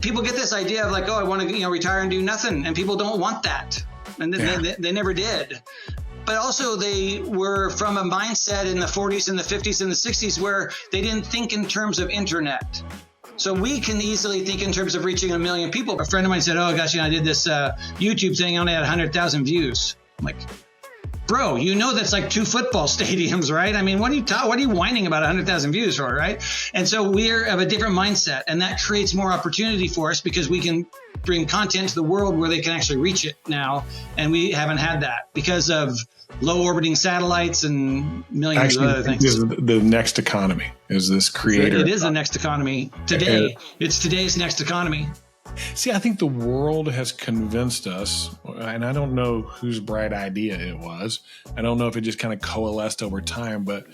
People get this idea of like, oh, I want to, retire and do nothing. And people don't want that. And they never did. But also they were from a mindset in the 40s and the 50s and the 60s where they didn't think in terms of internet. So we can easily think in terms of reaching 1 million people. A friend of mine said, oh, gosh, I did this YouTube thing. I only had 100,000 views. I'm like, bro, that's like 2 football stadiums, right? I mean, what are you whining about 100,000 views for, right? And so we're of a different mindset, and that creates more opportunity for us because we can bring content to the world where they can actually reach it now. And we haven't had that because of low orbiting satellites and millions of other things. The next economy is this creator. It is the next economy today. It's today's next economy. See, I think the world has convinced us, and I don't know whose bright idea it was. I don't know if it just kind of coalesced over time, but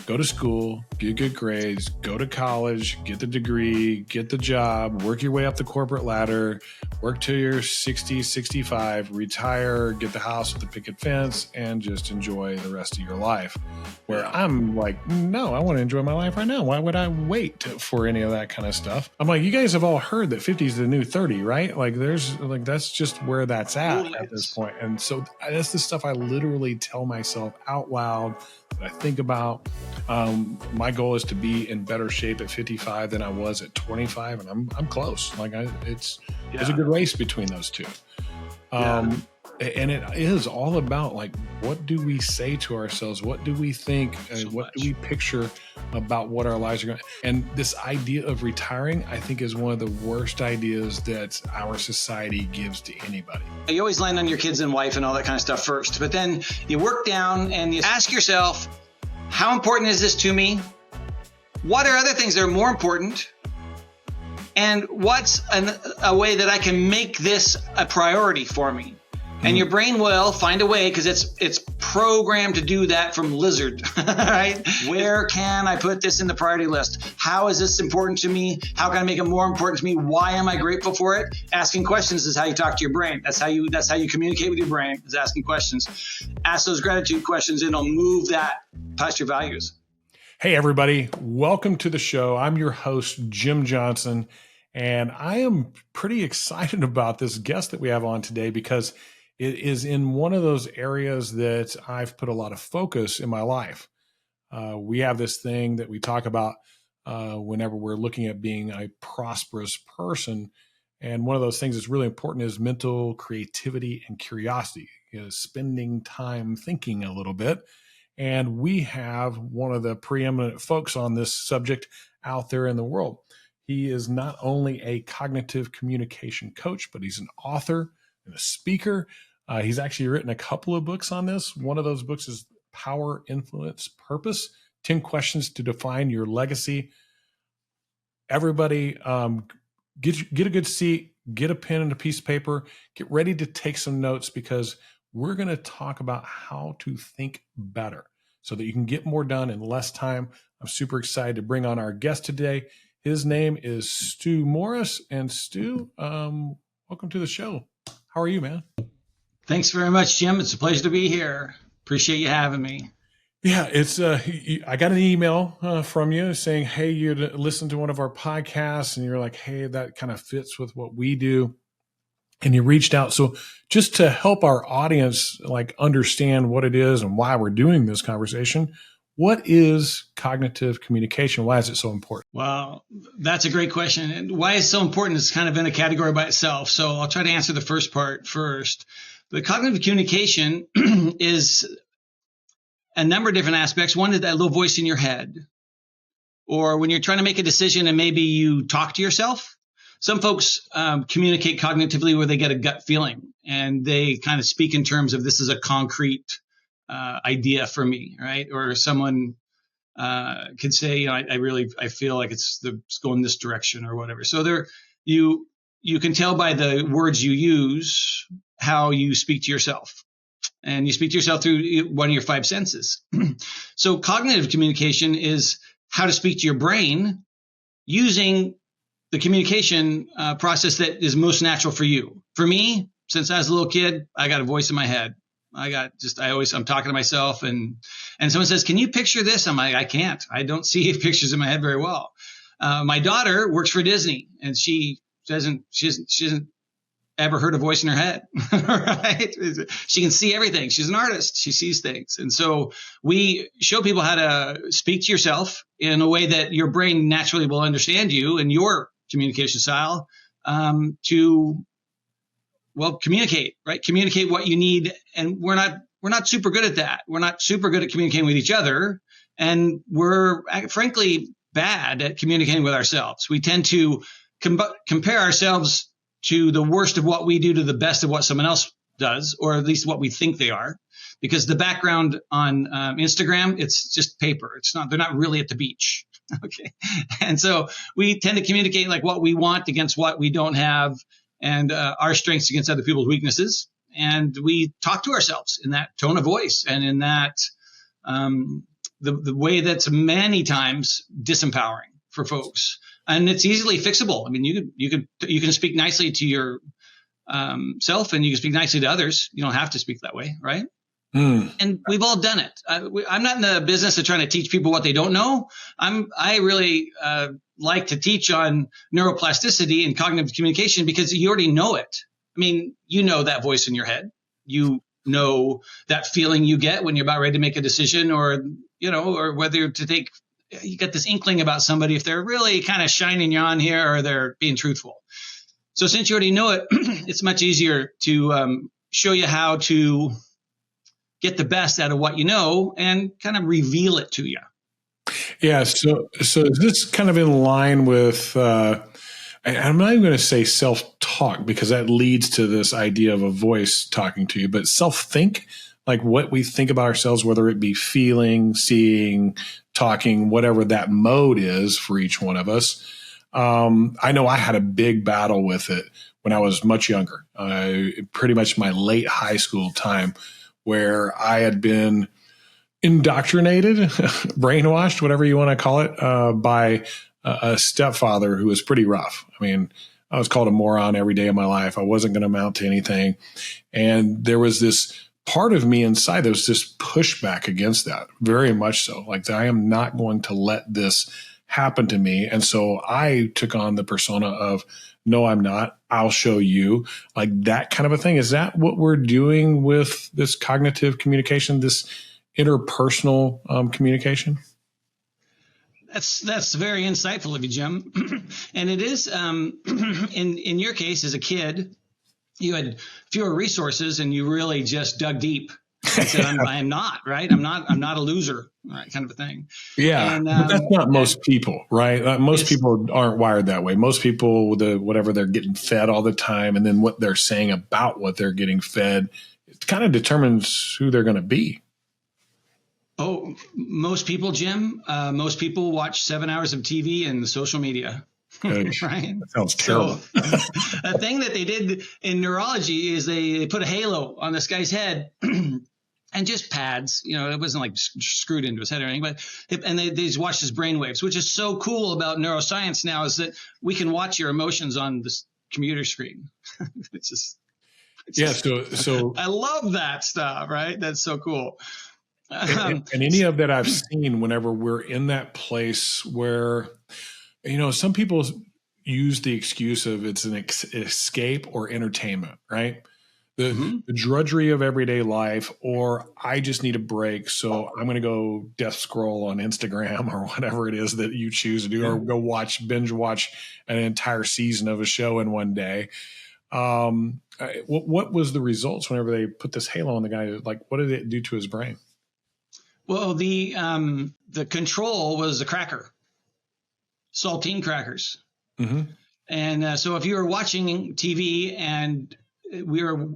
go to school, get good grades, go to college, get the degree, get the job, work your way up the corporate ladder, work till you're 60, 65, retire, get the house with the picket fence, and just enjoy the rest of your life. Where I'm like, no, I want to enjoy my life right now. Why would I wait for any of that kind of stuff? I'm like, you guys have all heard that 50 is the new 30, right? Like that's just where that's at this point. And so that's the stuff I literally tell myself out loud that I think about. My goal is to be in better shape at 55 than I was at 25, and I'm close. Like there's a good race between those two. And it is all about like, what do we say to ourselves? What do we think? What do we picture about what our lives are going to? And this idea of retiring, I think, is one of the worst ideas that our society gives to anybody. You always land on your kids and wife and all that kind of stuff first, but then you work down and you ask yourself, how important is this to me? What are other things that are more important? And what's a way that I can make this a priority for me? And your brain will find a way because it's programmed to do that from Lizard, right? Where can I put this in the priority list? How is this important to me? How can I make it more important to me? Why am I grateful for it? Asking questions is how you talk to your brain. That's how you communicate with your brain, is asking questions. Ask those gratitude questions and it'll move that past your values. Hey, everybody. Welcome to the show. I'm your host, Jim Johnson, and I am pretty excited about this guest that we have on today because it is in one of those areas that I've put a lot of focus in my life. We have this thing that we talk about whenever we're looking at being a prosperous person. And one of those things that's really important is mental creativity and curiosity, spending time thinking a little bit. And we have one of the preeminent folks on this subject out there in the world. He is not only a cognitive communication coach, but he's an author and a speaker. He's actually written a couple of books on this. One of those books is Power, Influence, Purpose, 10 Questions to Define Your Legacy. Everybody, get a good seat, get a pen and a piece of paper, get ready to take some notes because we're going to talk about how to think better so that you can get more done in less time. I'm super excited to bring on our guest today. His name is Stu Morris. And Stu, welcome to the show. How are you, man? Thanks very much, Jim. It's a pleasure to be here. Appreciate you having me. Yeah, it's. I got an email from you saying, hey, you'd listened to one of our podcasts and you're like, hey, that kind of fits with what we do. And you reached out. So just to help our audience like understand what it is and why we're doing this conversation, what is cognitive communication? Why is it so important? Well, that's a great question. And why it's so important is kind of in a category by itself. So I'll try to answer the first part first. The cognitive communication is a number of different aspects. One is that little voice in your head, or when you're trying to make a decision and maybe you talk to yourself. Some folks communicate cognitively where they get a gut feeling and they kind of speak in terms of this is a concrete idea for me, right? Or someone could say, I feel like it's going this direction or whatever. So you can tell by the words you use how you speak to yourself, and you speak to yourself through one of your 5 senses. So cognitive communication is how to speak to your brain using the communication process that is most natural for you. For me, since I was a little kid, I got a voice in my head. I'm talking to myself and someone says, can you picture this? I'm like, I can't. I don't see pictures in my head very well. My daughter works for Disney and she She hasn't ever heard a voice in her head, right? She can see everything. She's an artist. She sees things. And so we show people how to speak to yourself in a way that your brain naturally will understand you and your communication style, to, well, communicate, right? Communicate what you need. And we're not super good at that. We're not super good at communicating with each other. And we're frankly bad at communicating with ourselves. We tend to compare ourselves to the worst of what we do to the best of what someone else does, or at least what we think they are, because the background on Instagram, it's just paper. They're not really at the beach. Okay. And so we tend to communicate like what we want against what we don't have, and our strengths against other people's weaknesses. And we talk to ourselves in that tone of voice and in that, the way that's many times disempowering for folks. And it's easily fixable. I mean, you can speak nicely to your self, and you can speak nicely to others. You don't have to speak that way, right? And we've all done it. I'm not in the business of trying to teach people what they don't know. I really like to teach on neuroplasticity and cognitive communication, because you already know it. I mean, you know that voice in your head. You know that feeling you get when you're about ready to make a decision, or whether to take. You get this inkling about somebody if they're really kind of shining you on here or they're being truthful. So since you already know it, it's much easier to show you how to get the best out of what you know and kind of reveal it to you. Yeah. So is this kind of in line with, I'm not even going to say self-talk, because that leads to this idea of a voice talking to you, but self-think, like what we think about ourselves, whether it be feeling, seeing, talking, whatever that mode is for each one of us. I know I had a big battle with it when I was much younger, pretty much my late high school time, where I had been indoctrinated, brainwashed, whatever you want to call it, by a stepfather who was pretty rough. I mean, I was called a moron every day of my life. I wasn't going to amount to anything. And there was this part of me inside that was just pushback against that, very much so. Like, I am not going to let this happen to me. And so I took on the persona of, no, I'm not. I'll show you, like that kind of a thing. Is that what we're doing with this cognitive communication, this interpersonal communication? That's very insightful of you, Jim. And it is, in your case, as a kid, you had fewer resources and you really just dug deep and said, I'm not, right? I'm not a loser, right? Kind of a thing. Yeah. And, but that's not most people, right? Most people aren't wired that way. Most people, with whatever they're getting fed all the time, and then what they're saying about what they're getting fed, it kind of determines who they're going to be. Oh, most people, Jim, most people watch 7 hours of TV and social media. Right? That sounds terrible. So, a thing that they did in neurology is they put a halo on this guy's head and just pads. It wasn't like screwed into his head or anything, but they just watched his brain waves, which is so cool about neuroscience now, is that we can watch your emotions on this computer screen. So I love that stuff, right? That's so cool. And any of that I've seen, whenever we're in that place where, some people use the excuse of it's an escape or entertainment, right? The drudgery of everyday life, or I just need a break, so I'm going to go death scroll on Instagram or whatever it is that you choose to do, or go binge watch an entire season of a show in one day. What was the results whenever they put this halo on the guy? Like, what did it do to his brain? Well, the control was a cracker. Saltine crackers. Mm-hmm. And so if you were watching TV and we were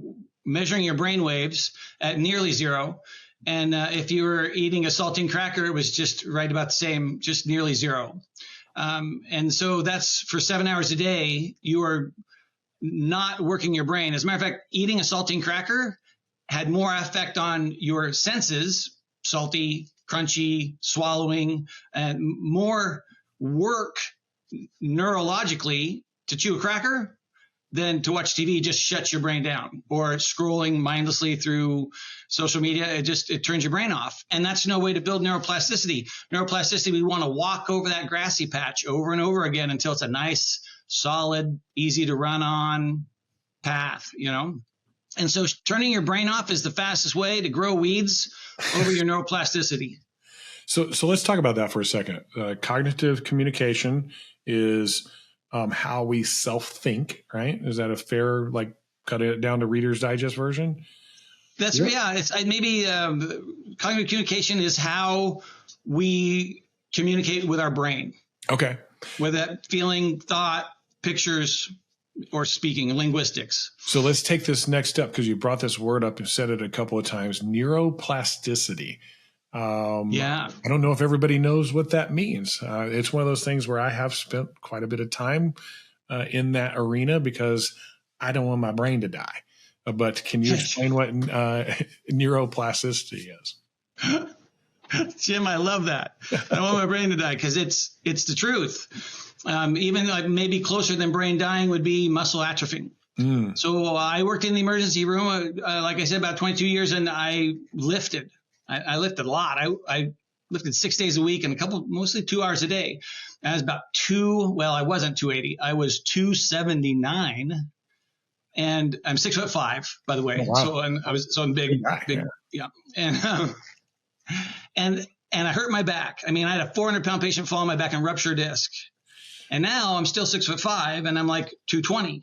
measuring your brain waves at nearly zero, and if you were eating a saltine cracker, it was just right about the same, just nearly zero. And so that's for 7 hours a day, you are not working your brain. As a matter of fact, eating a saltine cracker had more effect on your senses, salty, crunchy, swallowing, and more work neurologically to chew a cracker than to watch TV. Just shuts your brain down, or scrolling mindlessly through social media. It turns your brain off. And that's no way to build neuroplasticity. We want to walk over that grassy patch over and over again until it's a nice, solid, easy to run on path, And so turning your brain off is the fastest way to grow weeds over your neuroplasticity. So let's talk about that for a second. Cognitive communication is how we self-think, right? Is that a fair, cut it down to Reader's Digest version? That's It's maybe cognitive communication is how we communicate with our brain. Okay. Whether that feeling, thought, pictures, or speaking, linguistics. So let's take this next step, because you brought this word up and said it a couple of times, neuroplasticity. I don't know if everybody knows what that means. It's one of those things where I have spent quite a bit of time in that arena because I don't want my brain to die. But can you explain what neuroplasticity is? Jim, I love that. I don't want my brain to die because it's the truth. Even maybe closer than brain dying would be muscle atrophy. So I worked in the emergency room, like I said, about 22 years, and I lifted. I lifted a lot. I lifted 6 days a week and mostly 2 hours a day. I was about I wasn't 280. I was 279. And I'm 6'5", by the way. Oh, wow. I'm big, yeah. And I hurt my back. I had a 400-pound patient fall on my back and rupture a disc. And now I'm still 6'5", and I'm like 220.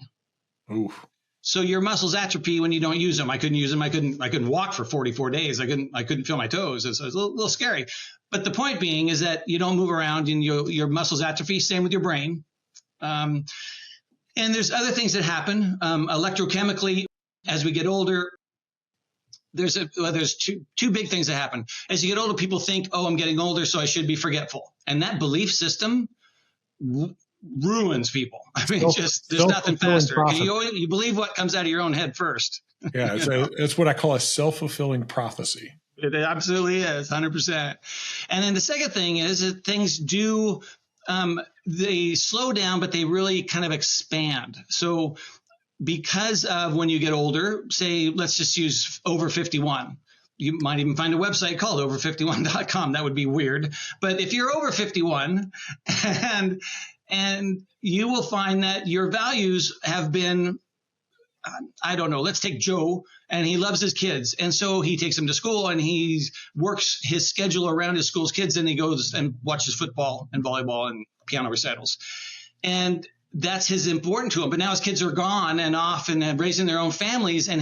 Oof. So your muscles atrophy when you don't use them. I couldn't use them. I couldn't walk for 44 days. I couldn't feel my toes. It was a little scary. But the point being is that you don't move around and your muscles atrophy. Same with your brain. And there's other things that happen electrochemically as we get older. There's two big things that happen. As you get older, people think, I'm getting older, so I should be forgetful. And that belief system ruins people. There's nothing faster. You believe what comes out of your own head first. Yeah, it's what I call a self-fulfilling prophecy. It absolutely is, 100%. And then the second thing is that things do they slow down, but they really kind of expand. So because of when you get older, say, let's just use over 51. You might even find a website called over51.com. That would be weird. But if you're over 51 and you will find that your values have been, I don't know, let's take Joe, and he loves his kids. And so he takes them to school and he works his schedule around his school's kids, and he goes and watches football and volleyball and piano recitals. And that's important to him. But now his kids are gone and off and raising their own families, and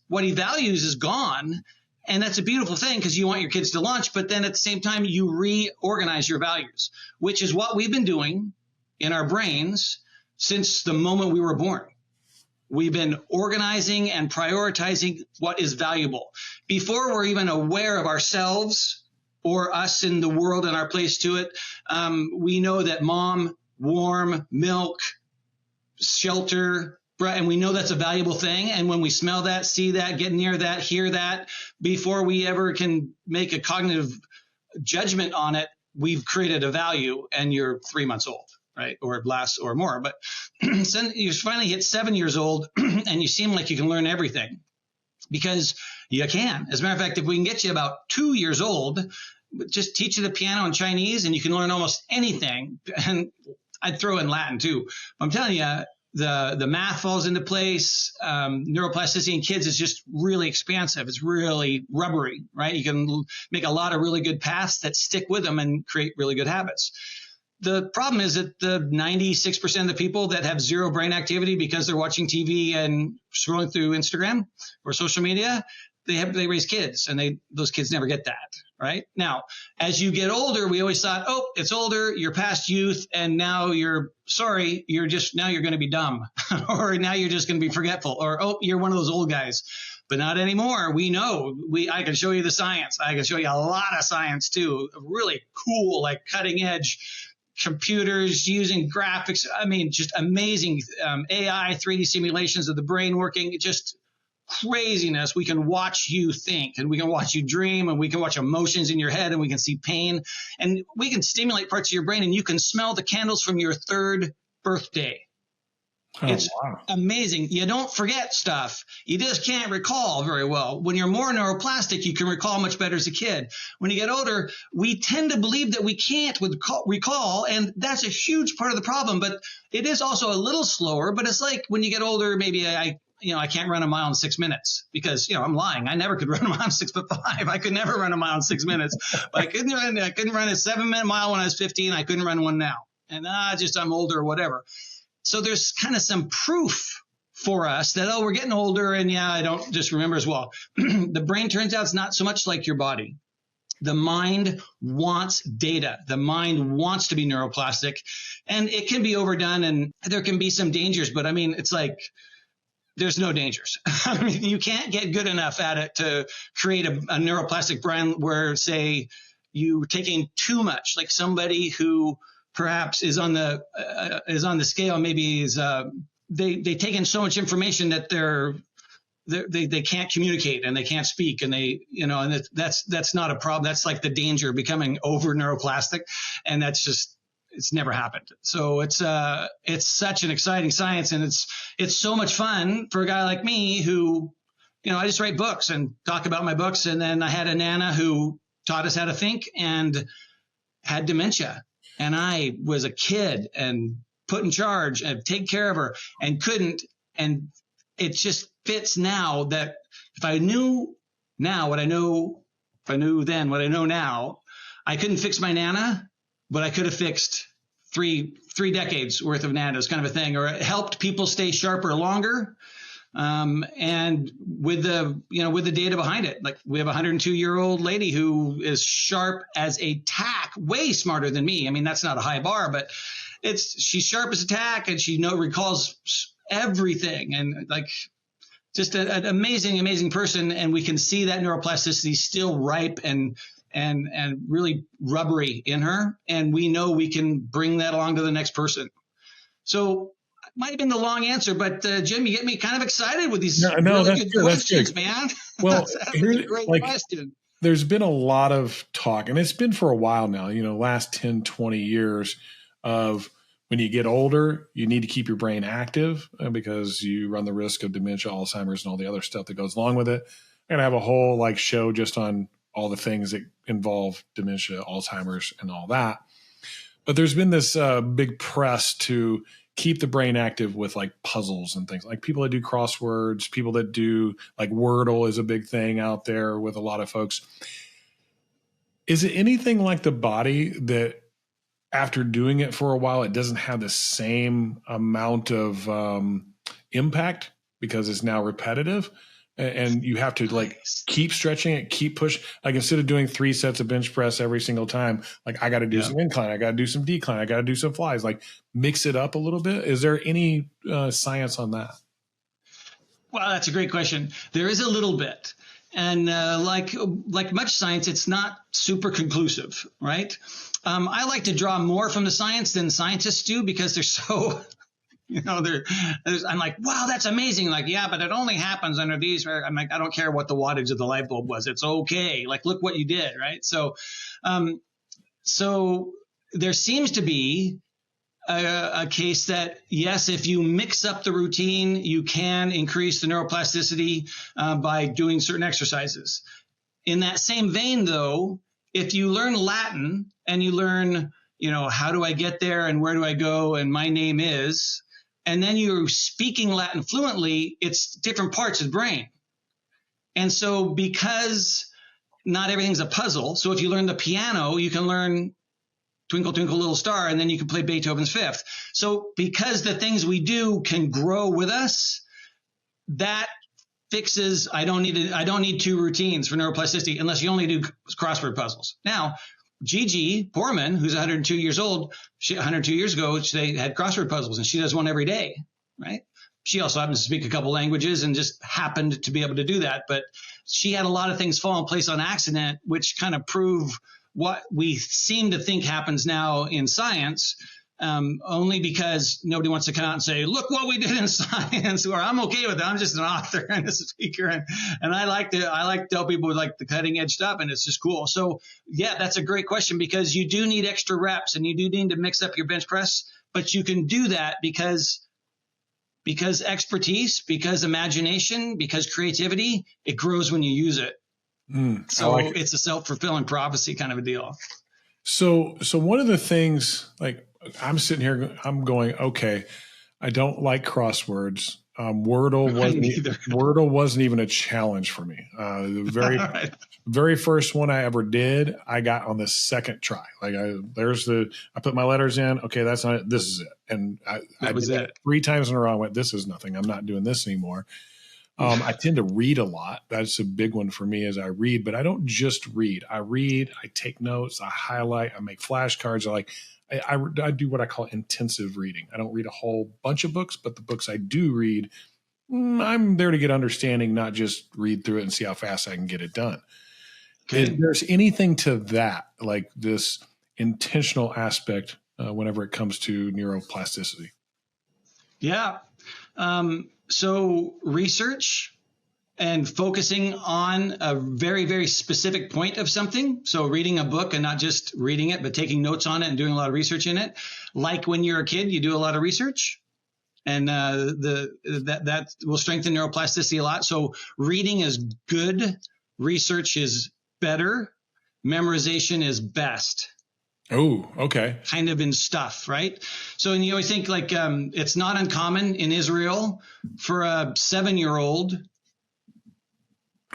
what he values is gone. And that's a beautiful thing because you want your kids to launch, but then at the same time, you reorganize your values, which is what we've been doing in our brains since the moment we were born. We've been organizing and prioritizing what is valuable. Before we're even aware of ourselves or us in the world and our place to it, we know that mom, warm, milk, shelter, and we know that's a valuable thing. And when we smell that, see that, get near that, hear that, before we ever can make a cognitive judgment on it, we've created a value, and you're 3 months old. Right, or less or more. But then you finally hit 7 years old and you seem like you can learn everything, because you can. As a matter of fact, if we can get you about 2 years old, just teach you the piano and Chinese and you can learn almost anything. And I'd throw in Latin too. I'm telling you, the math falls into place. Neuroplasticity in kids is just really expansive. It's really rubbery, right? You can make a lot of really good paths that stick with them and create really good habits. The problem is that the 96% of the people that have zero brain activity because they're watching TV and scrolling through Instagram or social media, they raise kids, and those kids never get that, right? Now, as you get older, we always thought, it's older, you're past youth, and now you're going to be dumb, or now you're just going to be forgetful, or, you're one of those old guys. But not anymore. We know. I can show you the science. I can show you a lot of science too, really cool, like cutting edge computers using graphics. Just amazing AI 3D simulations of the brain working, just craziness. We can watch you think, and we can watch you dream, and we can watch emotions in your head, and we can see pain, and we can stimulate parts of your brain, and you can smell the candles from your 3rd birthday. Oh, It's wow. amazing. You don't forget stuff. You just can't recall very well. When you're more neuroplastic, you can recall much better as a kid. When you get older, we tend to believe that we can't recall, and that's a huge part of the problem. But it is also a little slower. But it's like when you get older, maybe I can't run a mile in 6 minutes because, I'm lying. I never could run a mile in 6'5". I could never run a mile in 6 minutes. But I couldn't run a 7-minute mile when I was 15. I couldn't run one now. And I'm older or whatever. So there's kind of some proof for us that, we're getting older and I don't just remember as well. The brain turns out it's not so much like your body. The mind wants data. The mind wants to be neuroplastic, and it can be overdone and there can be some dangers, but it's like there's no dangers. You can't get good enough at it to create a neuroplastic brain where, say, you're taking too much, like somebody who perhaps is on the scale, maybe they take in so much information that they can't communicate and they can't speak, and and that's not a problem. That's like the danger of becoming over neuroplastic, and it's never happened. So it's such an exciting science, and it's so much fun for a guy like me who, I just write books and talk about my books, and then I had a Nana who taught us how to think and had dementia. And I was a kid and put in charge and take care of her and couldn't. And it just fits now that if I knew now what I know, if I knew then what I know now, I couldn't fix my Nana, but I could have fixed three decades worth of Nanas, kind of a thing, or it helped people stay sharper longer. And with the data behind it, like we have a 102-year-old lady who is sharp as a tack, way smarter than me. That's not a high bar, but she's sharp as a tack, and she recalls everything, and like just an amazing person. And we can see that neuroplasticity still ripe and really rubbery in her, and we know we can bring that along to the next person. So might have been the long answer, but Jim, you get me kind of excited with these really good questions, man. Well, that's a great question. There's been a lot of talk, and it's been for a while now, last 10, 20 years of when you get older, you need to keep your brain active because you run the risk of dementia, Alzheimer's, and all the other stuff that goes along with it. And I have a whole show just on all the things that involve dementia, Alzheimer's, and all that. But there's been this big press to keep the brain active with puzzles and things, like people that do crosswords, people that do Wordle is a big thing out there with a lot of folks. Is it anything like the body that after doing it for a while, it doesn't have the same amount of impact because it's now repetitive? And you have to keep stretching it, keep pushing. Instead of doing 3 sets of bench press every single time, I got to do some incline, I got to do some decline, I got to do some flies. Mix it up a little bit. Is there any science on that? Well, that's a great question. There is a little bit, and like much science, it's not super conclusive, right? I like to draw more from the science than scientists do because they're so. I'm like, wow, that's amazing. Yeah, but it only happens under these. I'm like, I don't care what the wattage of the light bulb was. It's okay. Look what you did, right? So there seems to be a case that, yes, if you mix up the routine, you can increase the neuroplasticity by doing certain exercises. In that same vein, though, if you learn Latin and you learn, how do I get there and where do I go and my name is, and then you're speaking Latin fluently, it's different parts of the brain. And so because not everything's a puzzle, so if you learn the piano, you can learn Twinkle, Twinkle, Little Star, and then you can play Beethoven's Fifth. So because the things we do can grow with us, that fixes, I don't need 2 routines for neuroplasticity unless you only do crossword puzzles. Now, Gigi Borman, who's 102 years old, 102 years ago, they had crossword puzzles, and she does one every day, right? She also happens to speak a couple languages and just happened to be able to do that. But she had a lot of things fall in place on accident, which kind of prove what we seem to think happens now in science, only because nobody wants to come out and say, look what we did in science, or I'm okay with it. I'm just an author and a speaker. And I like to tell people the cutting edge stuff, and it's just cool. So yeah, that's a great question because you do need extra reps and you do need to mix up your bench press, but you can do that because because expertise, because imagination, because creativity, it grows when you use it. So like it. It's a self-fulfilling prophecy kind of a deal. So one of the things, like I'm sitting here, I'm going, okay, I don't like crosswords. Wordle wasn't even a challenge for me. The very first one I ever did, I got on the second try. Like I put my letters in. Okay, that's not it. This is it. And I did it 3 times in a row. I went, this is nothing. I'm not doing this anymore. I tend to read a lot. That's a big one for me as I read, but I don't just read. I take notes, I highlight, I make flashcards. I do what I call intensive reading. I don't read a whole bunch of books, but the books I do read, I'm there to get understanding, not just read through it and see how fast I can get it done. Okay. If there's anything to that, like this intentional aspect whenever it comes to neuroplasticity? Yeah. So research and focusing on a very, very specific point of something. So reading a book and not just reading it, but taking notes on it and doing a lot of research in it. Like when you're a kid, you do a lot of research, and that will strengthen neuroplasticity a lot. So reading is good. Research is better. Memorization is best. Oh, okay. Kind of in stuff, right? So, and you always think like it's not uncommon in Israel for a 7-year-old.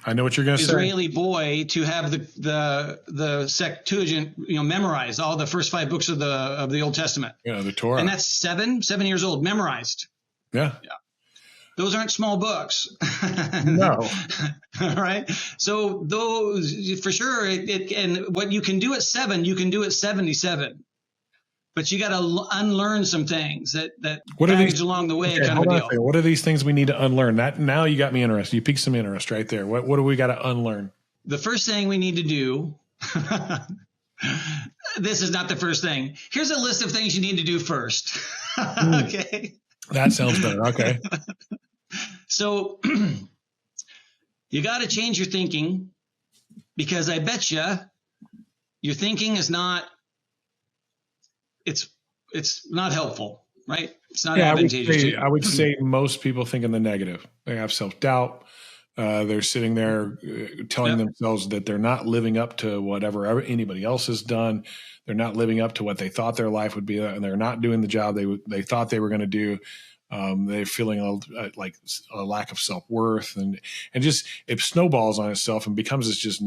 I know what you're going to say. Israeli boy to have the Septuagint, memorized all the first 5 books of the Old Testament. Yeah, the Torah. And that's 7 years old, memorized. Yeah. Those aren't small books. No. All right. So those, for sure, and what you can do at 7, you can do at 77. But you got to unlearn some things that baggage along the way. Okay, kind of a deal. What are these things we need to unlearn? That now you got me interested. You piqued some interest right there. What do we got to unlearn? The first thing we need to do. This is not the first thing. Here's a list of things you need to do first. Okay. That sounds better. Okay. So you got to change your thinking, because I bet you your thinking is not. It's not helpful, right? It's not advantageous. I would say most people think in the negative. They have self-doubt. They're sitting there telling themselves that they're not living up to whatever anybody else has done. They're not living up to what they thought their life would be, and they're not doing the job they thought they were going to do. They're feeling like a lack of self-worth, and just it snowballs on itself and becomes this just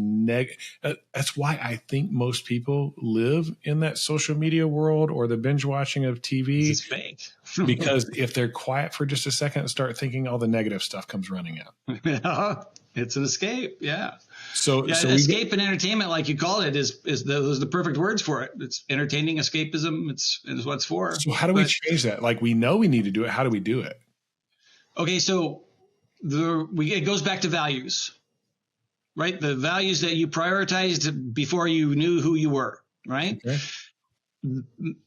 that's why I think most people live in that social media world or the binge watching of TV. It's fake. Because if they're quiet for just a second and start thinking, all the negative stuff comes running out. Yeah, it's an escape. Yeah. So escape and entertainment, like you call it, is the perfect words for it. It's entertaining escapism. It's what it's for. So how do we change that? Like, we know we need to do it. How do we do it? Okay, so it goes back to values, right? The values that you prioritized before you knew who you were, right? Okay.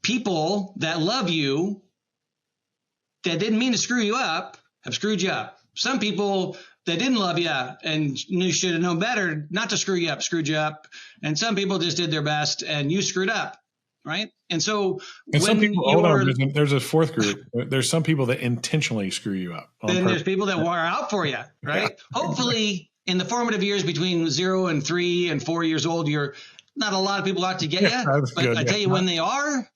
People that love you, that didn't mean to screw you up, have screwed you up. Some people that didn't love you and you should have known better not to screw you up, screwed you up. And some people just did their best and you screwed up, right? And so some people, hold on, there's a fourth group. There's some people that intentionally screw you up. Then there's people that wire out for you, right? Hopefully in the formative years between 0 and 3 and 4 years old, you're not a lot of people out to get you. But good. I tell you, when they are,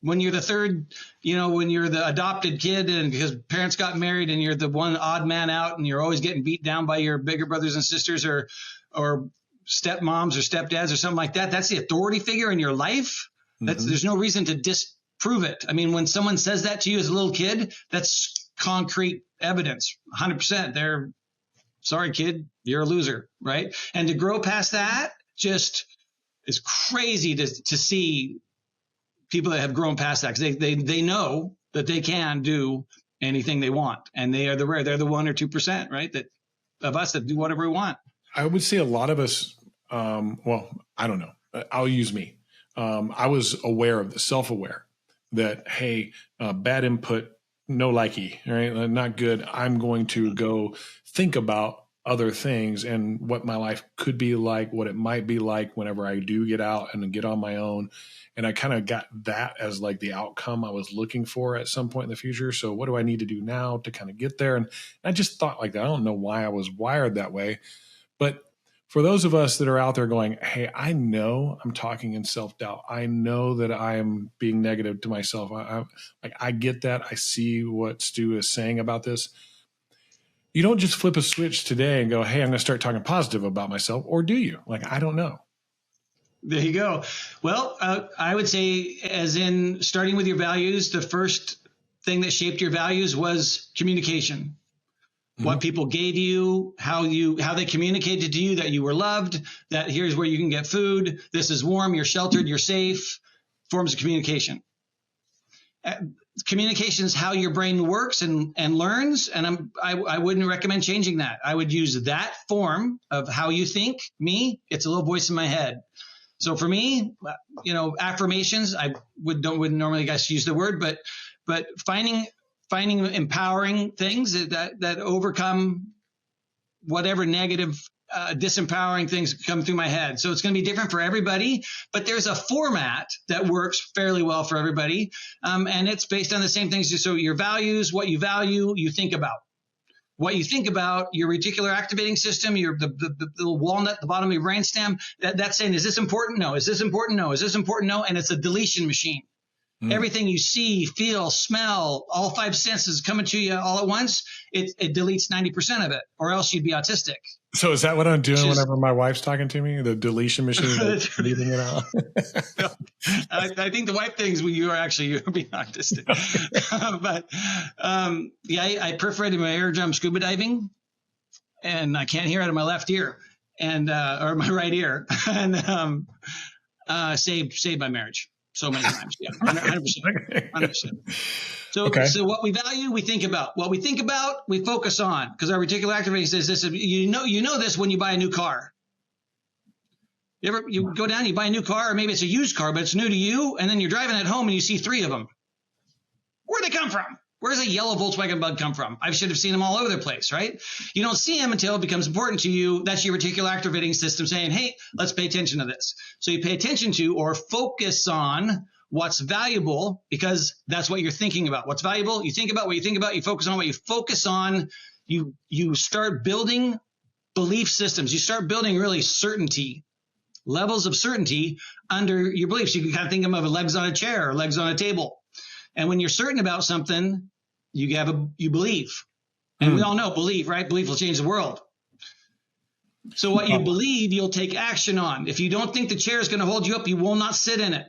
when you're the third, when you're the adopted kid and because parents got married and you're the one odd man out and you're always getting beat down by your bigger brothers and sisters or stepmoms or stepdads or something like that, that's the authority figure in your life. There's no reason to disprove it. I mean, when someone says that to you as a little kid, that's concrete evidence, 100%. They're sorry, kid, you're a loser, right? And to grow past that just is crazy to see people that have grown past that, because they know that they can do anything they want, and they're the 1 or 2%, right? That of us that do whatever we want. I would say a lot of us, well, I don't know. I'll use me. I was self-aware that, hey, bad input, no likey, right? Not good. I'm going to go think about other things and what my life could be like, what it might be like whenever I do get out and get on my own. And I kind of got that as like the outcome I was looking for at some point in the future. So what do I need to do now to kind of get there? And I just thought like that. I don't know why I was wired that way, but for those of us that are out there going, hey, I know I'm talking in self-doubt. I know that I am being negative to myself. I get that. I see what Stu is saying about this. You don't just flip a switch today and go, hey, I'm going to start talking positive about myself. Or do you? Like, I don't know. There you go. Well, I would say, as in starting with your values, the first thing that shaped your values was communication. What people gave you, how they communicated to you that you were loved, that here's where you can get food, this is warm, you're sheltered, you're safe. Forms of communication. Communication is how your brain works and learns, and I wouldn't recommend changing that. I would use that form of how you think. It's a little voice in my head. So for me, affirmations, I wouldn't normally guys use the word, but finding empowering things that overcome whatever negative, disempowering things come through my head. So it's going to be different for everybody, but there's a format that works fairly well for everybody. And it's based on the same things. So your values, what you value, you think about. What you think about, your reticular activating system, the little walnut at the bottom of your brainstem, that's saying, is this important? No. Is this important? No. Is this important? No. And it's a deletion machine. Everything you see, feel, smell, all 5 senses coming to you all at once, it deletes 90% of it, or else you'd be autistic. So is that what I'm doing whenever my wife's talking to me? The deletion machine, leaving it out? I think the wife things when you're being autistic. I perforated my eardrum scuba diving, and I can't hear out of my left ear and or my right ear, and saved my marriage. So many times, yeah, 100%. So what we value, we think about. What we think about, we focus on, because our reticular activating says this. You know this when you buy a new car. You go down, you buy a new car, or maybe it's a used car, but it's new to you, and then you're driving it home and you see 3 of them. Where'd they come from? Where's a yellow Volkswagen Bug come from? I should have seen them all over the place, right? You don't see them until it becomes important to you. That's your reticular activating system saying, hey, let's pay attention to this. So you pay attention to or focus on what's valuable, because that's what you're thinking about. What's valuable, you think about. What you think about, you focus on. What you focus on, you start building belief systems. You start building really certainty, levels of certainty under your beliefs. You can kind of think of them as legs on a chair or legs on a table. And when you're certain about something, you believe. And we all know believe, right? Belief will change the world. So what you believe, you'll take action on. If you don't think the chair is going to hold you up, you will not sit in it.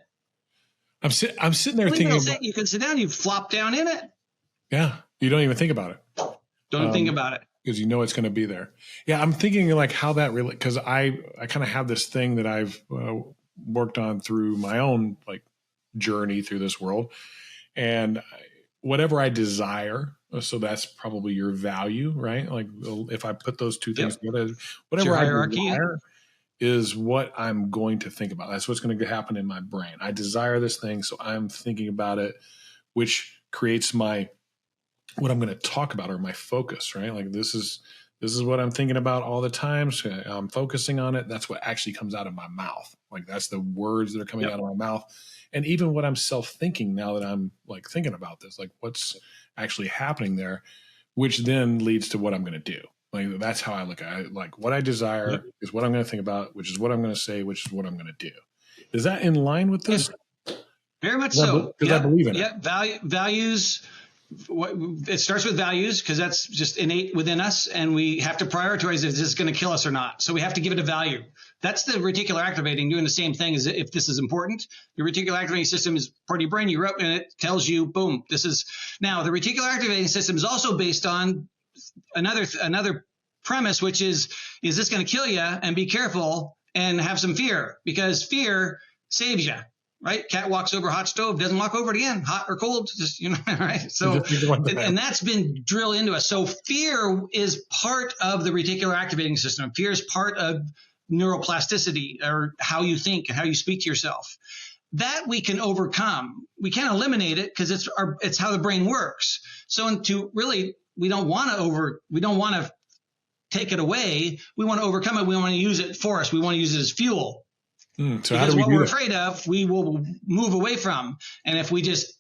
I'm sitting there thinking. You can sit down, you flop down in it. Yeah. You don't even think about it. Don't think about it. Because you know it's going to be there. Yeah. I'm thinking like how that really, because I kind of have this thing that I've worked on through my own like journey through this world. And whatever I desire, so that's probably your value, right? Like if I put those two things together, whatever I desire is what I'm going to think about. That's what's going to happen in my brain. I desire this thing, so I'm thinking about it, which creates what I'm going to talk about, or my focus, right? Like this is what I'm thinking about all the time. So I'm focusing on it. That's what actually comes out of my mouth. Like that's the words that are coming out of my mouth. And even what I'm self-thinking now that I'm like thinking about this, like what's actually happening there, which then leads to what I'm going to do. Like that's how I look at it. Like what I desire is what I'm going to think about, which is what I'm going to say, which is what I'm going to do. Is that in line with this? Very much so. Because I believe in it. Yeah, values. It starts with values because that's just innate within us, and we have to prioritize if this is going to kill us or not. So we have to give it a value. That's the reticular activating, doing the same thing as if this is important. Your reticular activating system is part of your brain. You grew up and it tells you, boom, this is. Now, the reticular activating system is also based on another premise, which is this going to kill you? And be careful and have some fear, because fear saves you. Right? Cat walks over hot stove, doesn't walk over it again, hot or cold, just, right? So, and that's been drilled into us. So fear is part of the reticular activating system. Fear is part of neuroplasticity, or how you think and how you speak to yourself. That we can overcome. We can't eliminate it because it's how the brain works. So we don't want to take it away. We want to overcome it. We want to use it for us. We want to use it as fuel. So because what we're afraid of, we will move away from. And if we just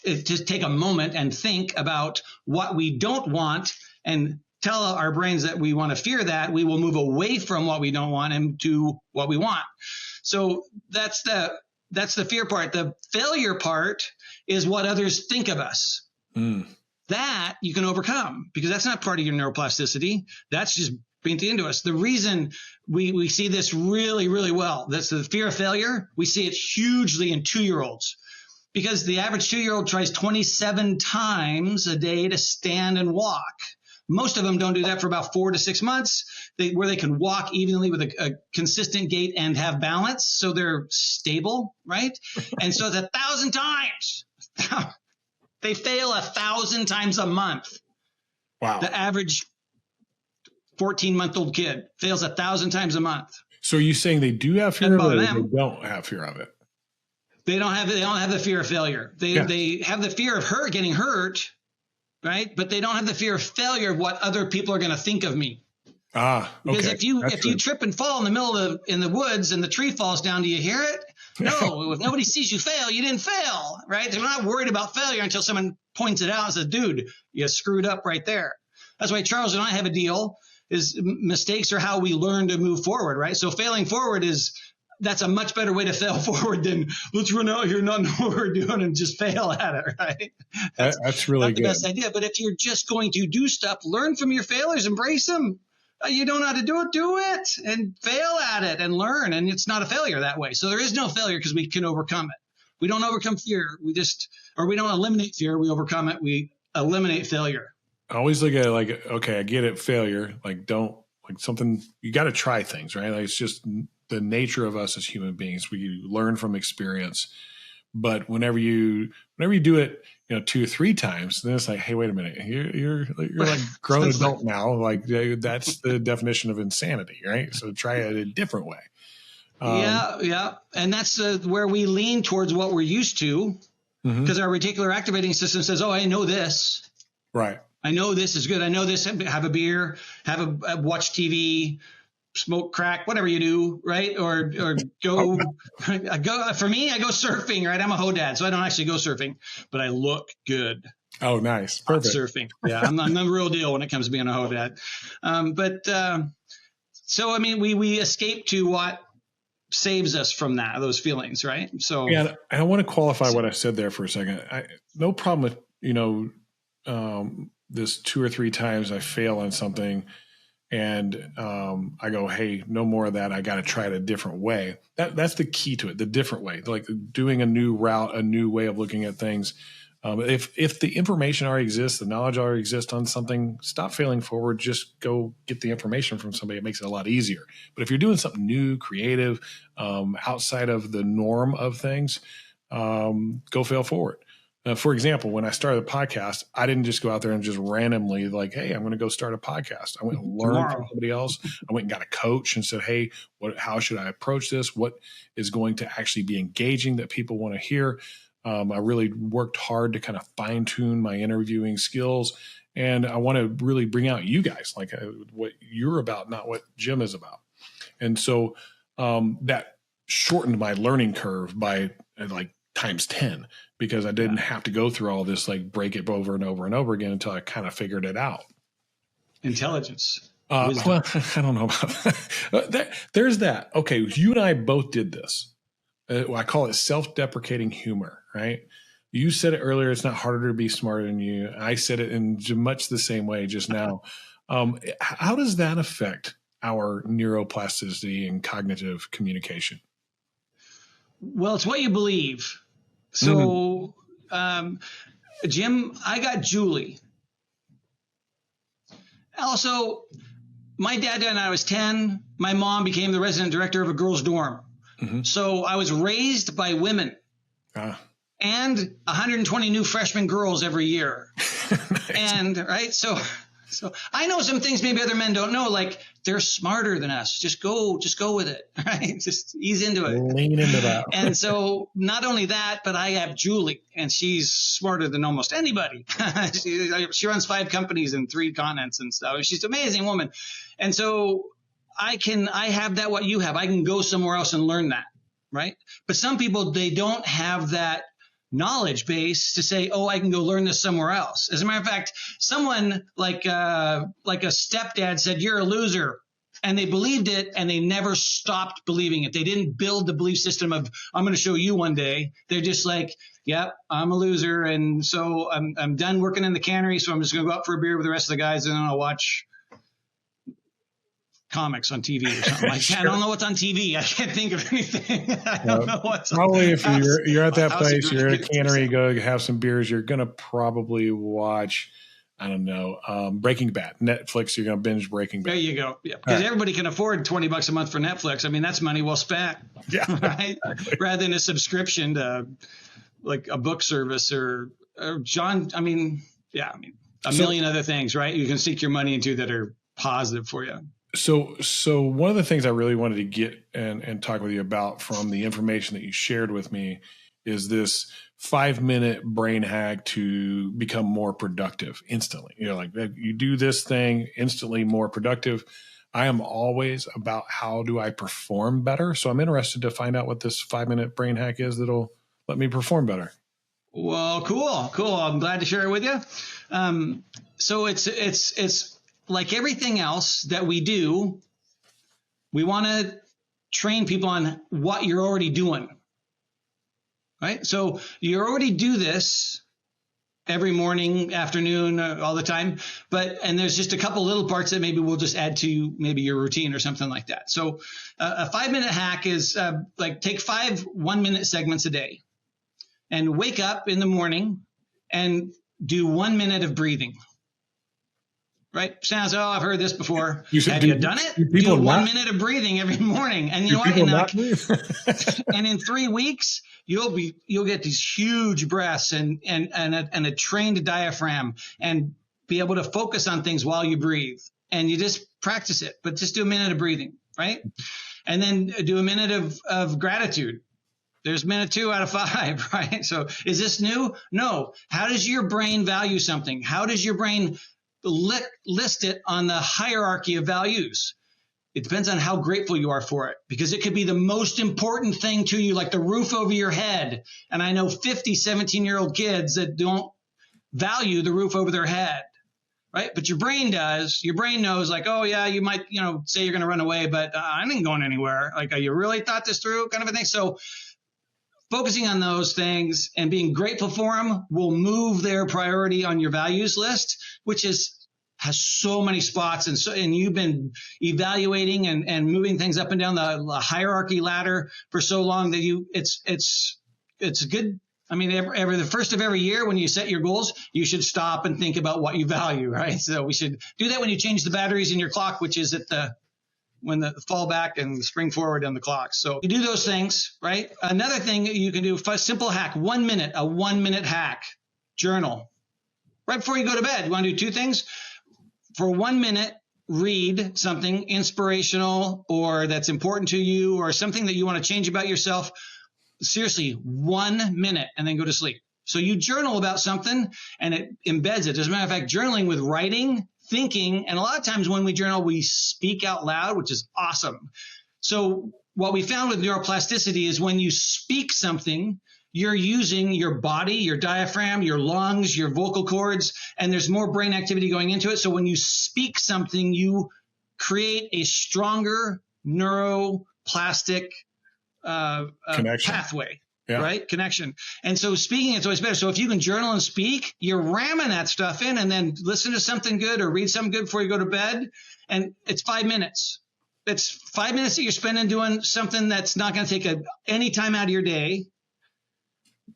take a moment and think about what we don't want and tell our brains that we want to fear that, we will move away from what we don't want and do what we want. So that's the fear part. The failure part is what others think of us. That you can overcome because that's not part of your neuroplasticity. That's just built into us. The reason we see this really, really well, that's the fear of failure. We see it hugely in 2-year-olds because the average 2-year-old tries 27 times a day to stand and walk. Most of them don't do that for about 4 to 6 months, where they can walk evenly with a consistent gait and have balance. So they're stable, right? And so it's 1,000 times. They fail 1,000 times a month. Wow. The average 14-month-old kid fails 1,000 times a month. So are you saying they do have fear of it, or they don't have fear of it? They don't have the fear of failure. They have the fear of getting hurt, right? But they don't have the fear of failure of what other people are going to think of me. Okay. Because if you trip and fall in the middle in the woods and the tree falls down, do you hear it? No, if nobody sees you fail, you didn't fail, right? They're not worried about failure until someone points it out and says, dude, you screwed up right there. That's why Charles and I have a deal is mistakes are how we learn to move forward, right? So failing forward that's a much better way to fail forward than let's run out here, not know what we're doing and just fail at it, right? That's really not the good. best idea. But if you're just going to do stuff, learn from your failures, embrace them. You don't know how to do it and fail at it and learn. And it's not a failure that way. So there is no failure because we can overcome it. We don't overcome fear. We don't eliminate fear. We overcome it. We eliminate failure. I always look at it like, okay, I get it. Failure. Something, you got to try things, right? Like it's just the nature of us as human beings. We learn from experience. But whenever you do it, 2 or 3 times, then it's like, hey, wait a minute, you're like grown adult now. Like that's the definition of insanity, right? So try it a different way. Yeah, and that's where we lean towards what we're used to, because our reticular activating system says, "Oh, I know this, right? I know this is good. I know this. Have a beer, watch TV." Smoke crack, whatever you do, right? Or go. For me, I go surfing, right? I'm a hodad, so I don't actually go surfing, but I look good. Oh, nice, perfect. Surfing, yeah, I'm the real deal when it comes to being a hodad. So I mean, we escape to what saves us from those feelings, right? So yeah, and I want to qualify what I said there for a second. No problem with this 2 or 3 times I fail on something. And I go, hey, no more of that. I got to try it a different way. That's the key to it, the different way, like doing a new route, a new way of looking at things. If the information already exists, the knowledge already exists on something, stop failing forward. Just go get the information from somebody. It makes it a lot easier. But if you're doing something new, creative, outside of the norm of things, go fail forward. For example, when I started the podcast, I didn't just go out there and just randomly like, hey, I'm going to go start a podcast. I went and learned from somebody else. I went and got a coach and said, hey, how should I approach this? What is going to actually be engaging that people want to hear? I really worked hard to kind of fine tune my interviewing skills. And I want to really bring out you guys, like what you're about, not what Jim is about. And so that shortened my learning curve by like times 10. Because I didn't have to go through all this, like break it over and over and over again until I kind of figured it out. Intelligence. Well, I don't know about that. There's that. Okay, you and I both did this. I call it self-deprecating humor, right? You said it earlier. It's not harder to be smarter than you. I said it in much the same way just now. How does that affect our neuroplasticity and cognitive communication? Well, it's what you believe. So, Jim, I got Julie. Also, my dad died when I was 10. My mom became the resident director of a girls' dorm. So I was raised by women and 120 new freshman girls every year. Nice. And right. So So I know some things maybe other men don't know, like they're smarter than us. Just go with it, right? Just ease into it. Lean into that. And so not only that, but I have Julie, and she's smarter than almost anybody. She runs 5 companies in 3 continents and stuff. She's an amazing woman. And so I have that, what you have. I can go somewhere else and learn that, right? But some people, they don't have that knowledge base to say, oh, I can go learn this somewhere else. As a matter of fact, someone like a stepdad said, you're a loser. And they believed it, and they never stopped believing it. They didn't build the belief system of, I'm going to show you one day. They're just like, yep, I'm a loser. And so I'm done working in the cannery. So I'm just going to go out for a beer with the rest of the guys, and then I'll watch comics on TV or something like that. Sure. I don't know what's on TV. I can't think of anything. I don't know what's probably on. If you're at that place, you're at a cannery, go have some beers, you're going to probably watch, I don't know, Breaking Bad. Netflix, you're going to binge Breaking Bad. There you go. Yeah, because everybody can afford $20 a month for Netflix. I mean, that's money well spent. Yeah, right. Exactly. Rather than a subscription to like a book service or John. I mean, a million other things, right? You can sink your money into that are positive for you. So one of the things I really wanted to get and talk with you about from the information that you shared with me is this 5-minute brain hack to become more productive instantly. You know, like you do this thing instantly more productive. I am always about how do I perform better. So I'm interested to find out what this 5-minute brain hack is that'll let me perform better. Well, cool. I'm glad to share it with you. So it's like everything else that we do, we want to train people on what you're already doing, right? So you already do this every morning, afternoon, all the time, and there's just a couple little parts that maybe we'll just add to maybe your routine or something like that. So a 5-minute hack is like take 5 1-minute segments a day and wake up in the morning and do 1 minute of breathing. Right? Sounds, I've heard this before. Have you done it? Do 1 minute of breathing every morning. And you know what? And in 3 weeks, you'll get these huge breaths and a trained diaphragm and be able to focus on things while you breathe. And you just practice it, but just do a minute of breathing, right? And then do a minute of gratitude. There's minute 2 out of 5, right? So is this new? No. How does your brain value something? How does your brain list it on the hierarchy of values? It depends on how grateful you are for it, because it could be the most important thing to you, like the roof over your head. And I know 50, 17-year-old kids that don't value the roof over their head, right? But your brain does. Your brain knows, like, oh, yeah, you might, say you're going to run away, but I ain't going anywhere. Like, you really thought this through, kind of a thing. So focusing on those things and being grateful for them will move their priority on your values list, which has so many spots. And you've been evaluating and moving things up and down the hierarchy ladder for so long that it's good. I mean, every the first of every year when you set your goals, you should stop and think about what you value, right? So we should do that when you change the batteries in your clock, which is when the fall back and spring forward on the clock. So you do those things, right? Another thing you can do, simple hack, 1 minute, a 1-minute hack, journal. Right before you go to bed, you want to do 2 things. For 1 minute, read something inspirational or that's important to you or something that you want to change about yourself. Seriously, 1 minute, and then go to sleep. So you journal about something and it embeds it. As a matter of fact, journaling with writing, thinking, and a lot of times when we journal, we speak out loud, which is awesome. So what we found with neuroplasticity is when you speak something, you're using your body, your diaphragm, your lungs, your vocal cords, and there's more brain activity going into it. So when you speak something, you create a stronger neuroplastic pathway. Yeah. Right? Connection. And so speaking is always better. So if you can journal and speak, you're ramming that stuff in and then listen to something good or read something good before you go to bed. And it's 5 minutes. It's 5 minutes that you're spending doing something that's not going to take any time out of your day.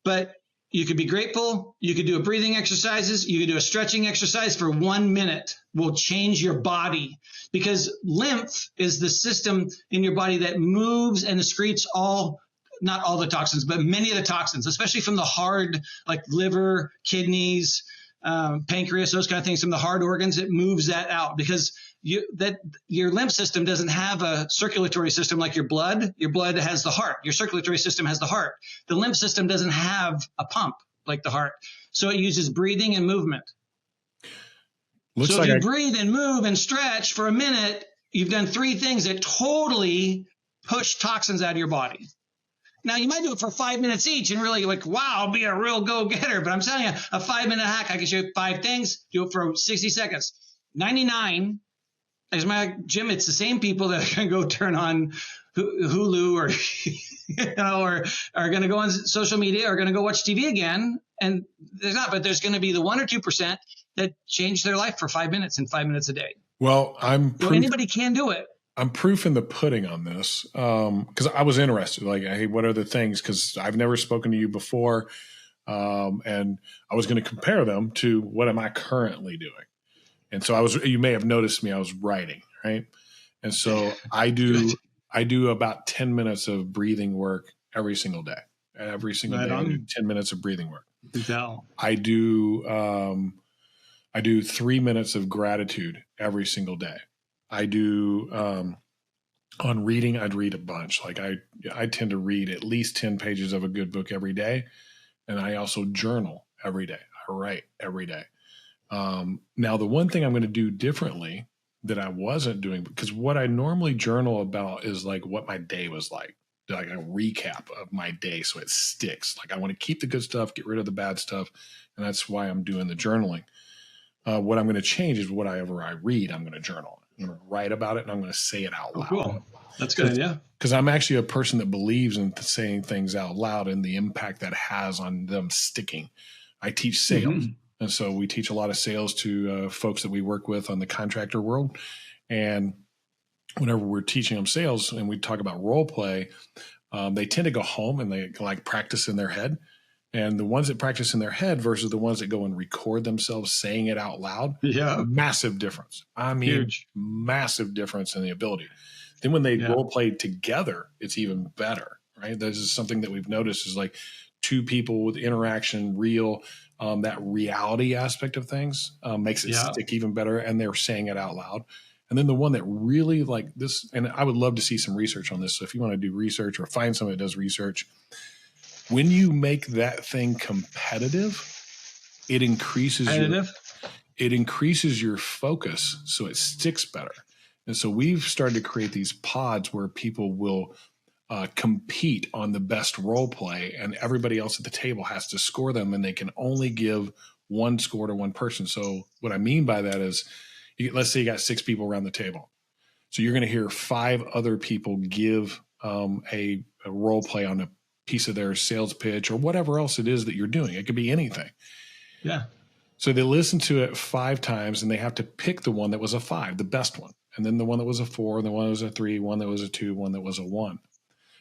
But you could be grateful. You could do a breathing exercises. You could do a stretching exercise for 1 minute. Will change your body, because lymph is the system in your body that moves and excretes not all the toxins, but many of the toxins, especially from the hard, like liver, kidneys, pancreas, those kind of things, some of the hard organs. It moves that out because your lymph system doesn't have a circulatory system like your blood. Your blood has the heart. Your circulatory system has the heart. The lymph system doesn't have a pump like the heart. So it uses breathing and movement. So if you breathe and move and stretch for a minute, you've done 3 things that totally push toxins out of your body. Now, you might do it for 5 minutes each and really like, wow, I'll be a real go-getter. But I'm telling you, a 5-minute hack, I can show you 5 things, do it for 60 seconds. 99, as my Jim, it's the same people that are going to go turn on Hulu or are going to go on social media or going to go watch TV again. And there's not, but there's going to be the 1 or 2% that change their life for 5 minutes and 5 minutes a day. Well, anybody can do it. I'm proof in the pudding on this because I was interested. Like, hey, what are the things? Because I've never spoken to you before, and I was going to compare them to what am I currently doing. And so you may have noticed me. I was writing, right? And so I do about 10 minutes of breathing work every single day. Every single day, I do 10 minutes of breathing work. I do 3 minutes of gratitude every single day. I do on reading. I'd read a bunch. Like I tend to read at least 10 pages of a good book every day, and I also journal every day. I write every day. Now, the one thing I'm going to do differently that I wasn't doing, because what I normally journal about is like what my day was like a recap of my day, so it sticks. Like I want to keep the good stuff, get rid of the bad stuff, and that's why I'm doing the journaling. What I'm going to change is whatever I read, I'm going to journal. I'm going to write about it, and I'm going to say it out loud. Oh, cool. That's a good idea. Because I'm actually a person that believes in saying things out loud and the impact that has on them sticking. I teach sales. And so we teach a lot of sales to folks that we work with on the contractor world. And whenever we're teaching them sales and we talk about role play, they tend to go home and they like practice in their head. And the ones that practice in their head versus the ones that go and record themselves saying it out loud, massive difference. I mean, huge. Massive difference in the ability. Then when they role play together, it's even better, right? This is something that we've noticed is like 2 people with interaction, real, that reality aspect of things makes it stick even better. And they're saying it out loud. And then the one that really like this, and I would love to see some research on this. So if you want to do research or find someone that does research, when you make that thing competitive, it increases your focus, so it sticks better. And so we've started to create these pods where people will compete on the best role play, and everybody else at the table has to score them, and they can only give 1 score to 1 person. So what I mean by that is, let's say you got 6 people around the table. So you're going to hear 5 other people give a role play on a piece of their sales pitch or whatever else it is that you're doing. It could be anything. Yeah. So they listen to it 5 times and they have to pick the one that was a 5, the best one. And then the one that was a 4, the one that was a 3, one that was a 2, one that was a 1.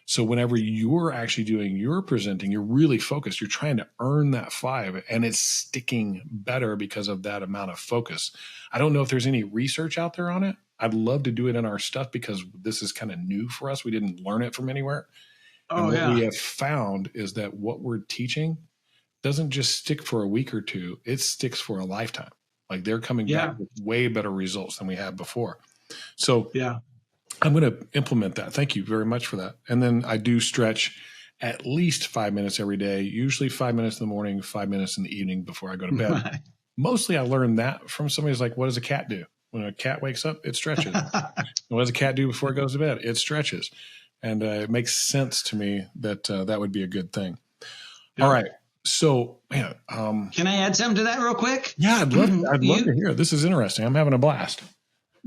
So whenever you're actually doing your presenting, you're really focused. You're trying to earn that 5 and it's sticking better because of that amount of focus. I don't know if there's any research out there on it. I'd love to do it in our stuff because this is kind of new for us. We didn't learn it from anywhere. And what we have found is that what we're teaching doesn't just stick for a week or 2. It sticks for a lifetime. Like they're coming back with way better results than we had before. So I'm going to implement that. Thank you very much for that. And then I do stretch at least 5 minutes every day, usually 5 minutes in the morning, 5 minutes in the evening before I go to bed. Right. Mostly I learned that from somebody who's like, what does a cat do? When a cat wakes up, it stretches. What does a cat do before it goes to bed? It stretches. And it makes sense to me that that would be a good thing. All right. So, man. Can I add something to that real quick? Yeah, I'd love to hear it. This is interesting. I'm having a blast.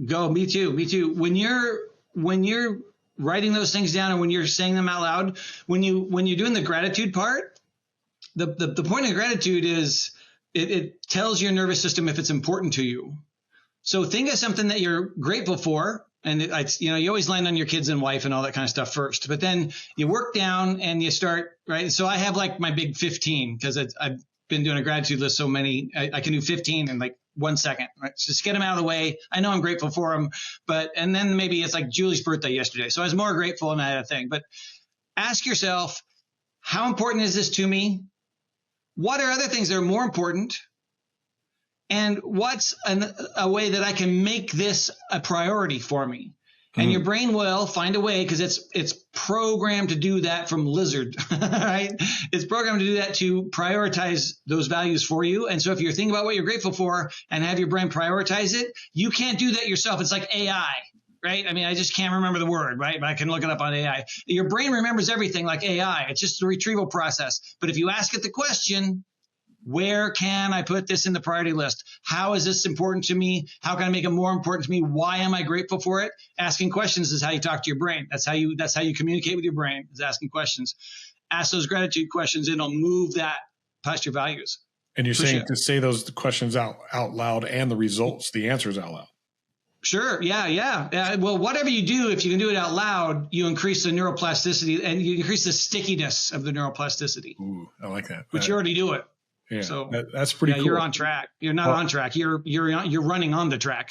Go. Me too. Me too. When you're writing those things down and when you're saying them out loud, when you're doing the gratitude part, the point of gratitude is it tells your nervous system if it's important to you. So think of something that you're grateful for. And you always land on your kids and wife and all that kind of stuff first, but then you work down and you start, right? So I have like my big 15 because I've been doing a gratitude list so many, I can do 15 in like 1 second, right? Just get them out of the way. I know I'm grateful for them, and then maybe it's like Julie's birthday yesterday. So I was more grateful and I had a thing, but ask yourself, how important is this to me? What are other things that are more important? and what's a way that I can make this a priority for me? And your brain will find a way, because it's programmed to do that from Lizard, right? It's programmed to do that, to prioritize those values for you. And so if you're thinking about what you're grateful for and have your brain prioritize it, you can't do that yourself. It's like AI, right? I mean, I just can't remember the word, right? But I can look it up on AI. Your brain remembers everything like AI. It's just a retrieval process. But if you ask it the question, where can I put this in the priority list? How is this important to me? How can I make it more important to me? Why am I grateful for it? Asking questions is how you talk to your brain. That's how you communicate with your brain, is asking questions. Ask those gratitude questions. It'll move that past your values. And you're saying to say those questions out loud and the answers out loud. Sure. Yeah. Well, whatever you do, if you can do it out loud, you increase the neuroplasticity and you increase the stickiness of the neuroplasticity. Ooh, I like that. But you already do it. Yeah, so that's pretty cool. You're on track. You're not on track. You're running on the track.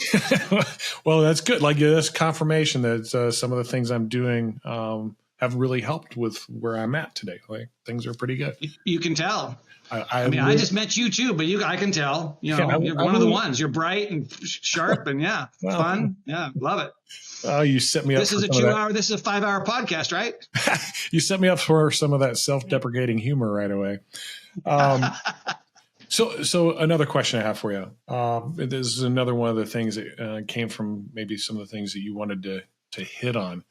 Well, that's good. Like, that's confirmation that some of the things I'm doing have really helped with where I'm at today. Like, things are pretty good. You can tell. I mean, I just met you too, but I can tell. You're one of the ones. You're bright and sharp, and fun. Yeah, love it. Oh, you set me up. This is a 2-hour. This is a 5-hour podcast, right? You set me up for some of that self-deprecating humor right away. So another question I have for you. This is another one of the things that came from maybe some of the things that you wanted to hit on.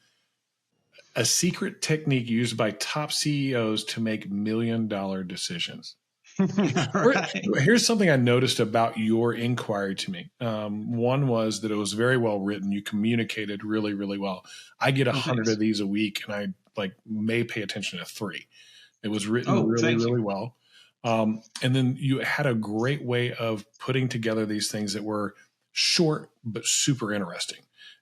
A secret technique used by top CEOs to make $1 million decisions. Right. Here's something I noticed about your inquiry to me. One was that it was very well written. You communicated really, really well. I get 100 of these a week, and I may pay attention to 3. It was written really well. And then you had a great way of putting together these things that were short but super interesting.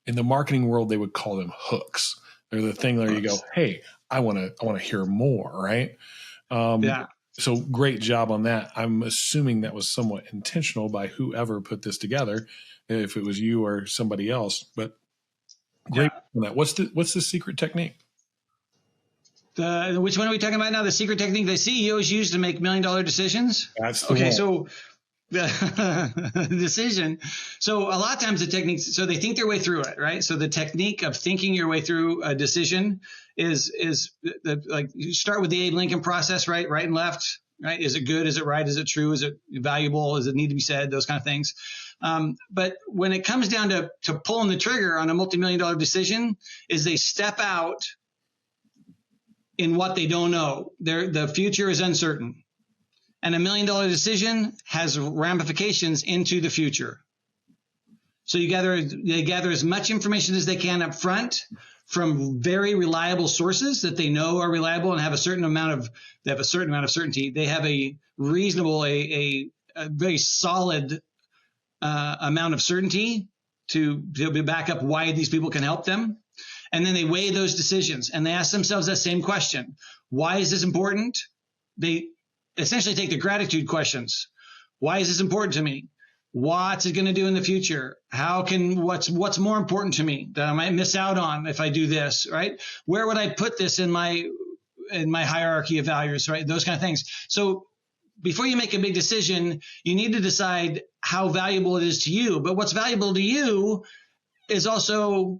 In the marketing world, they would call them hooks. They're the thing where you go, hey, I want to hear more, right? So great job on that. I'm assuming that was somewhat intentional by whoever put this together, if it was you or somebody else. But great on that. What's the secret technique? Which one are we talking about now? The secret technique that CEOs use to make $1 million decisions? That's the one. So the decision. So a lot of times the techniques, so they think their way through it, right? So the technique of thinking your way through a decision is like you start with the Abe Lincoln process, right? Right and left, right? Is it good? Is it right? Is it true? Is it valuable? Does it need to be said? Those kind of things. But when it comes down to pulling the trigger on a multi-million-dollar decision, is they step out in what they don't know. The future is uncertain. And $1 million decision has ramifications into the future. So they gather as much information as they can up front from very reliable sources that they know are reliable and have a certain amount of certainty. They have a reasonable, a very solid amount of certainty to back up why these people can help them. And then they weigh those decisions and they ask themselves that same question. Why is this important? They essentially take the gratitude questions. Why is this important to me? What's it going to do in the future? What's more important to me that I might miss out on if I do this, right? Where would I put this in my hierarchy of values, right? Those kind of things. So before you make a big decision, you need to decide how valuable it is to you. But what's valuable to you is also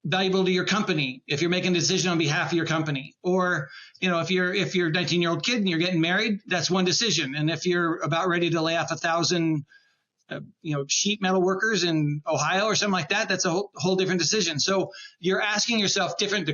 valuable to your company if you're making a decision on behalf of your company. Or, if you're a 19-year-old kid and you're getting married, that's one decision. And if you're about ready to lay off 1,000 sheet metal workers in Ohio or something like that, that's a whole different decision. So you're asking yourself different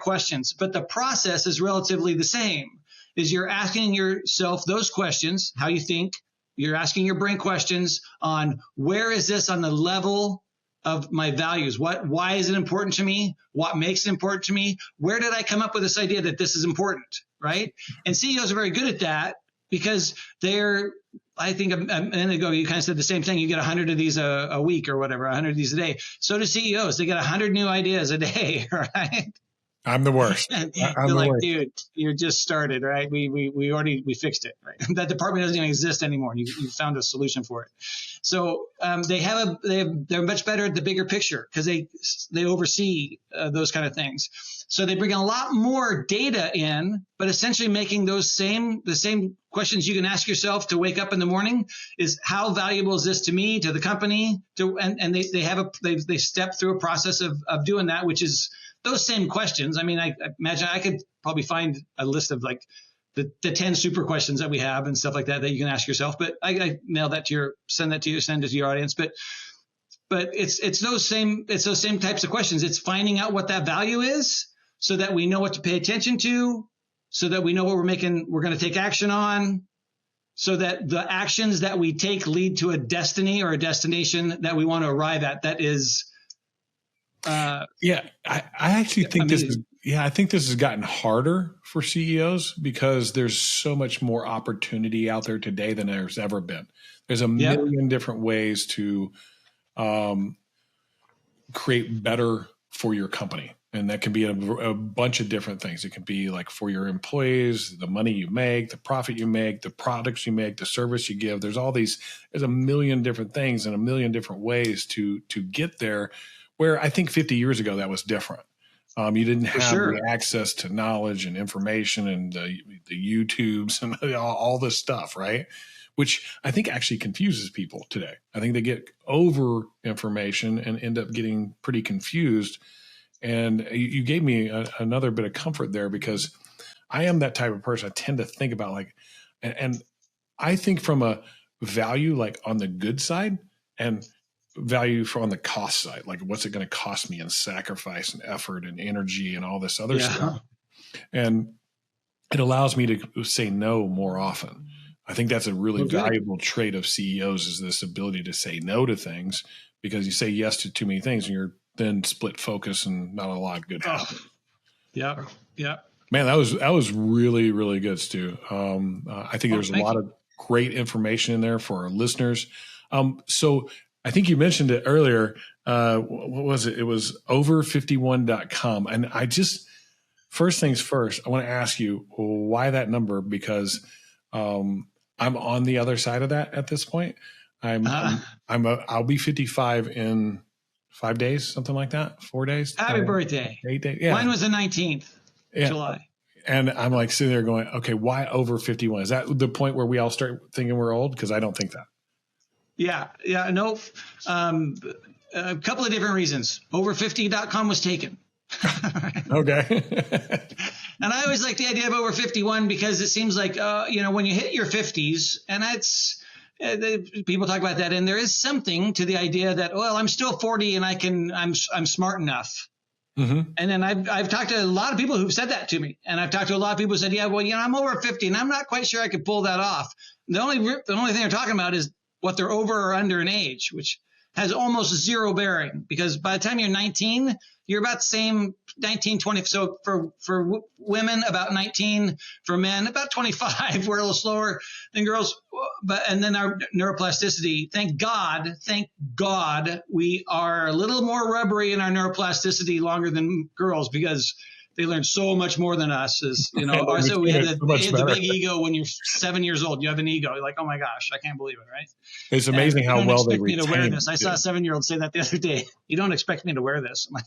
questions, but the process is relatively the same. Is you're asking yourself those questions, how you think. You're asking your brain questions on where is this on the level of my values? Why is it important to me? What makes it important to me? Where did I come up with this idea that this is important, right? And CEOs are very good at that because I think a minute ago, you kind of said the same thing. You get 100 of these a week or whatever, 100 of these a day. So do CEOs. They get 100 new ideas a day, right? I'm the worst. You're like, dude, you just started, right? We fixed it, right? That department doesn't even exist anymore. You found a solution for it. So they're much better at the bigger picture because they oversee those kind of things. So they bring a lot more data in, but essentially making the same questions you can ask yourself to wake up in the morning is how valuable is this to me, to the company, and they step through a process of doing that, which is those same questions. I mean, I imagine I could probably find a list of like the 10 super questions that we have and stuff like that you can ask yourself, but I mail that send it to your audience. But it's those same types of questions. It's finding out what that value is so that we know what to pay attention to, so that we know what we're going to take action on, so that the actions that we take lead to a destiny or a destination that we want to arrive at. That is, I actually think amazing. I think this has gotten harder for CEOs because there's so much more opportunity out there today than there's ever been. There's a million different ways to create better for your company. And that can be a bunch of different things. It can be like for your employees, the money you make, the profit you make, the products you make, the service you give. There's a million different things and a million different ways to get there, where I think 50 years ago that was different. You didn't have the access to knowledge and information and the YouTubes and all this stuff, right? Which I think actually confuses people today. I think they get over information and end up getting pretty confused. And you gave me another bit of comfort there, because I am that type of person. I tend to think about and I think from a value, like on the good side, and value on the cost side, like what's it going to cost me in sacrifice and effort and energy and all this other stuff. And it allows me to say no more often. I think that's a really valuable trait of CEOs, is this ability to say no to things, because you say yes to too many things and you're then split focus and not a lot good happens. Yeah. Man, that was really, really good, Stu. I think there's a lot of great information in there for our listeners. So I think you mentioned it earlier. What was it? It was over51.com. And first things first, I want to ask you why that number, because I'm on the other side of that at this point. I'll be 55 in 5 days, something like that. 4 days. Happy birthday. 8 days. Yeah. Mine was the 19th of July. And I'm like sitting there going, okay, why over 51? Is that the point where we all start thinking we're old? Because I don't think that. Yeah. Nope. A couple of different reasons. Over50.com was taken. Okay. And I always like the idea of over 51 because it seems like, when you hit your 50s, and that's, people talk about that, and there is something to the idea that, well, I'm still 40 and I'm smart enough. Mm-hmm. And then I've talked to a lot of people who've said that to me, and I've talked to a lot of people who said, yeah, well, I'm over 50 and I'm not quite sure I could pull that off. The only thing they're talking about is what they're over or under in age, which has almost zero bearing, because by the time you're 19, you're about the same 19, 20. So for women, about 19, for men, about 25. We're a little slower than girls, and then our neuroplasticity, thank God, we are a little more rubbery in our neuroplasticity longer than girls, because they learn so much more than us. So we had the big ego when you're 7 years old. You have an ego. You're like, oh my gosh, I can't believe it, right? It's amazing how well they retain. Me to wear this. I saw a 7-year-old say that the other day. You don't expect me to wear this. I'm like,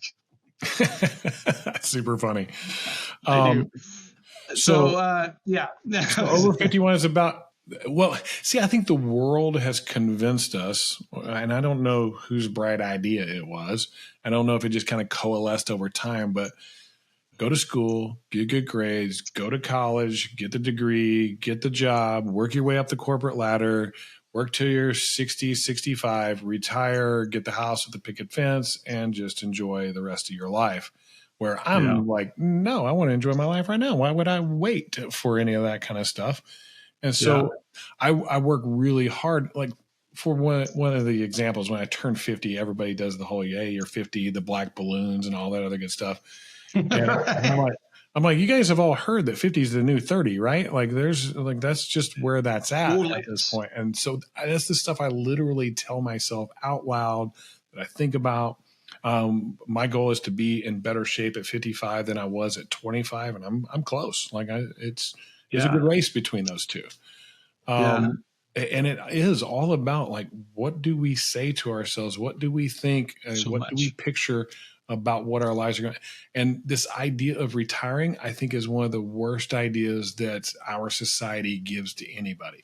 that's super funny. So over 51 is about. Well, see, I think the world has convinced us, and I don't know whose bright idea it was. I don't know if it just kind of coalesced over time, but go to school, get good grades, go to college, get the degree, get the job, work your way up the corporate ladder, work till you're 60, 65, retire, get the house with the picket fence, and just enjoy the rest of your life. Where I'm like, no, I want to enjoy my life right now. Why would I wait for any of that kind of stuff? And so I work really hard. Like, for one of the examples, when I turned 50, everybody does the whole, yay, you're 50, the black balloons and all that other good stuff. And I'm like, you guys have all heard that 50 is the new 30, right? Like, that's just where that's at this point. And so that's the stuff I literally tell myself out loud, that I think about. My goal is to be in better shape at 55 than I was at 25, and I'm close. Like, it's a good race between those two. And it is all about like, what do we say to ourselves? What do we think? What do we picture about what our lives are going? And this idea of retiring, I think, is one of the worst ideas that our society gives to anybody.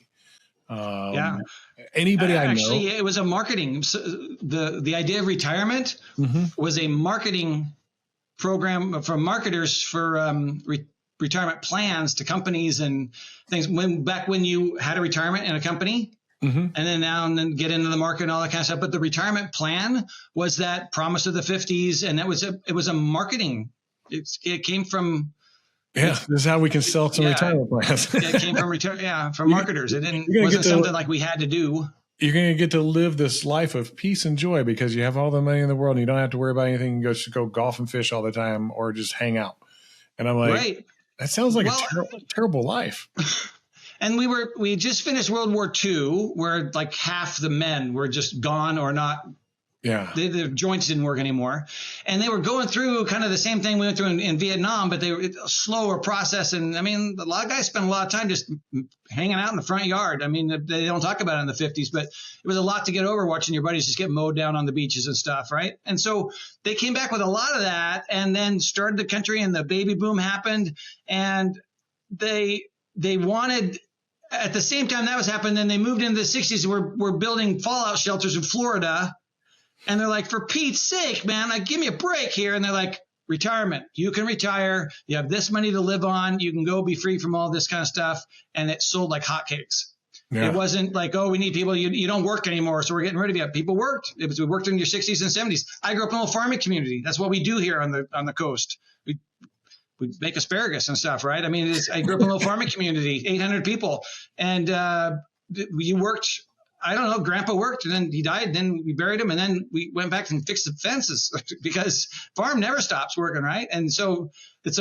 Anybody I know. Actually, it was a marketing. So the idea of retirement was a marketing program from marketers for retirement plans to companies and things. Back when you had a retirement in a company, and then get into the market and all that kind of stuff. But the retirement plan was that promise of the 50s, and it was a marketing. It came from. Yeah, this is how we can sell some retirement plans. It came from marketers. It wasn't something like we had to do. You're going to get to live this life of peace and joy because you have all the money in the world and you don't have to worry about anything. You go golf and fish all the time or just hang out. And I'm like, that sounds like a terrible life. And we just finished World War II, where like half the men were just gone or not. Yeah, their joints didn't work anymore, and they were going through kind of the same thing we went through in Vietnam, but they were a slower process. And I mean, a lot of guys spend a lot of time just hanging out in the front yard. I mean, they don't talk about it in the 50s, but it was a lot to get over watching your buddies just get mowed down on the beaches and stuff, right? And so they came back with a lot of that, and then started the country, and the baby boom happened, and they wanted. At the same time that was happening, then they moved into the 60s. We're building fallout shelters in Florida. And they're like, for Pete's sake, man, like, give me a break here. And they're like, retirement. You can retire. You have this money to live on. You can go be free from all this kind of stuff. And it sold like hotcakes. Yeah. It wasn't like, oh, we need people. You don't work anymore, so we're getting rid of you. People worked. We worked in your 60s and 70s. I grew up in a little farming community. That's what we do here on the coast. We make asparagus and stuff, right? I mean, I grew up in a little farming community, 800 people. And you worked. I don't know. Grandpa worked, and then he died. Then we buried him, and then we went back and fixed the fences because farm never stops working, right? And so it's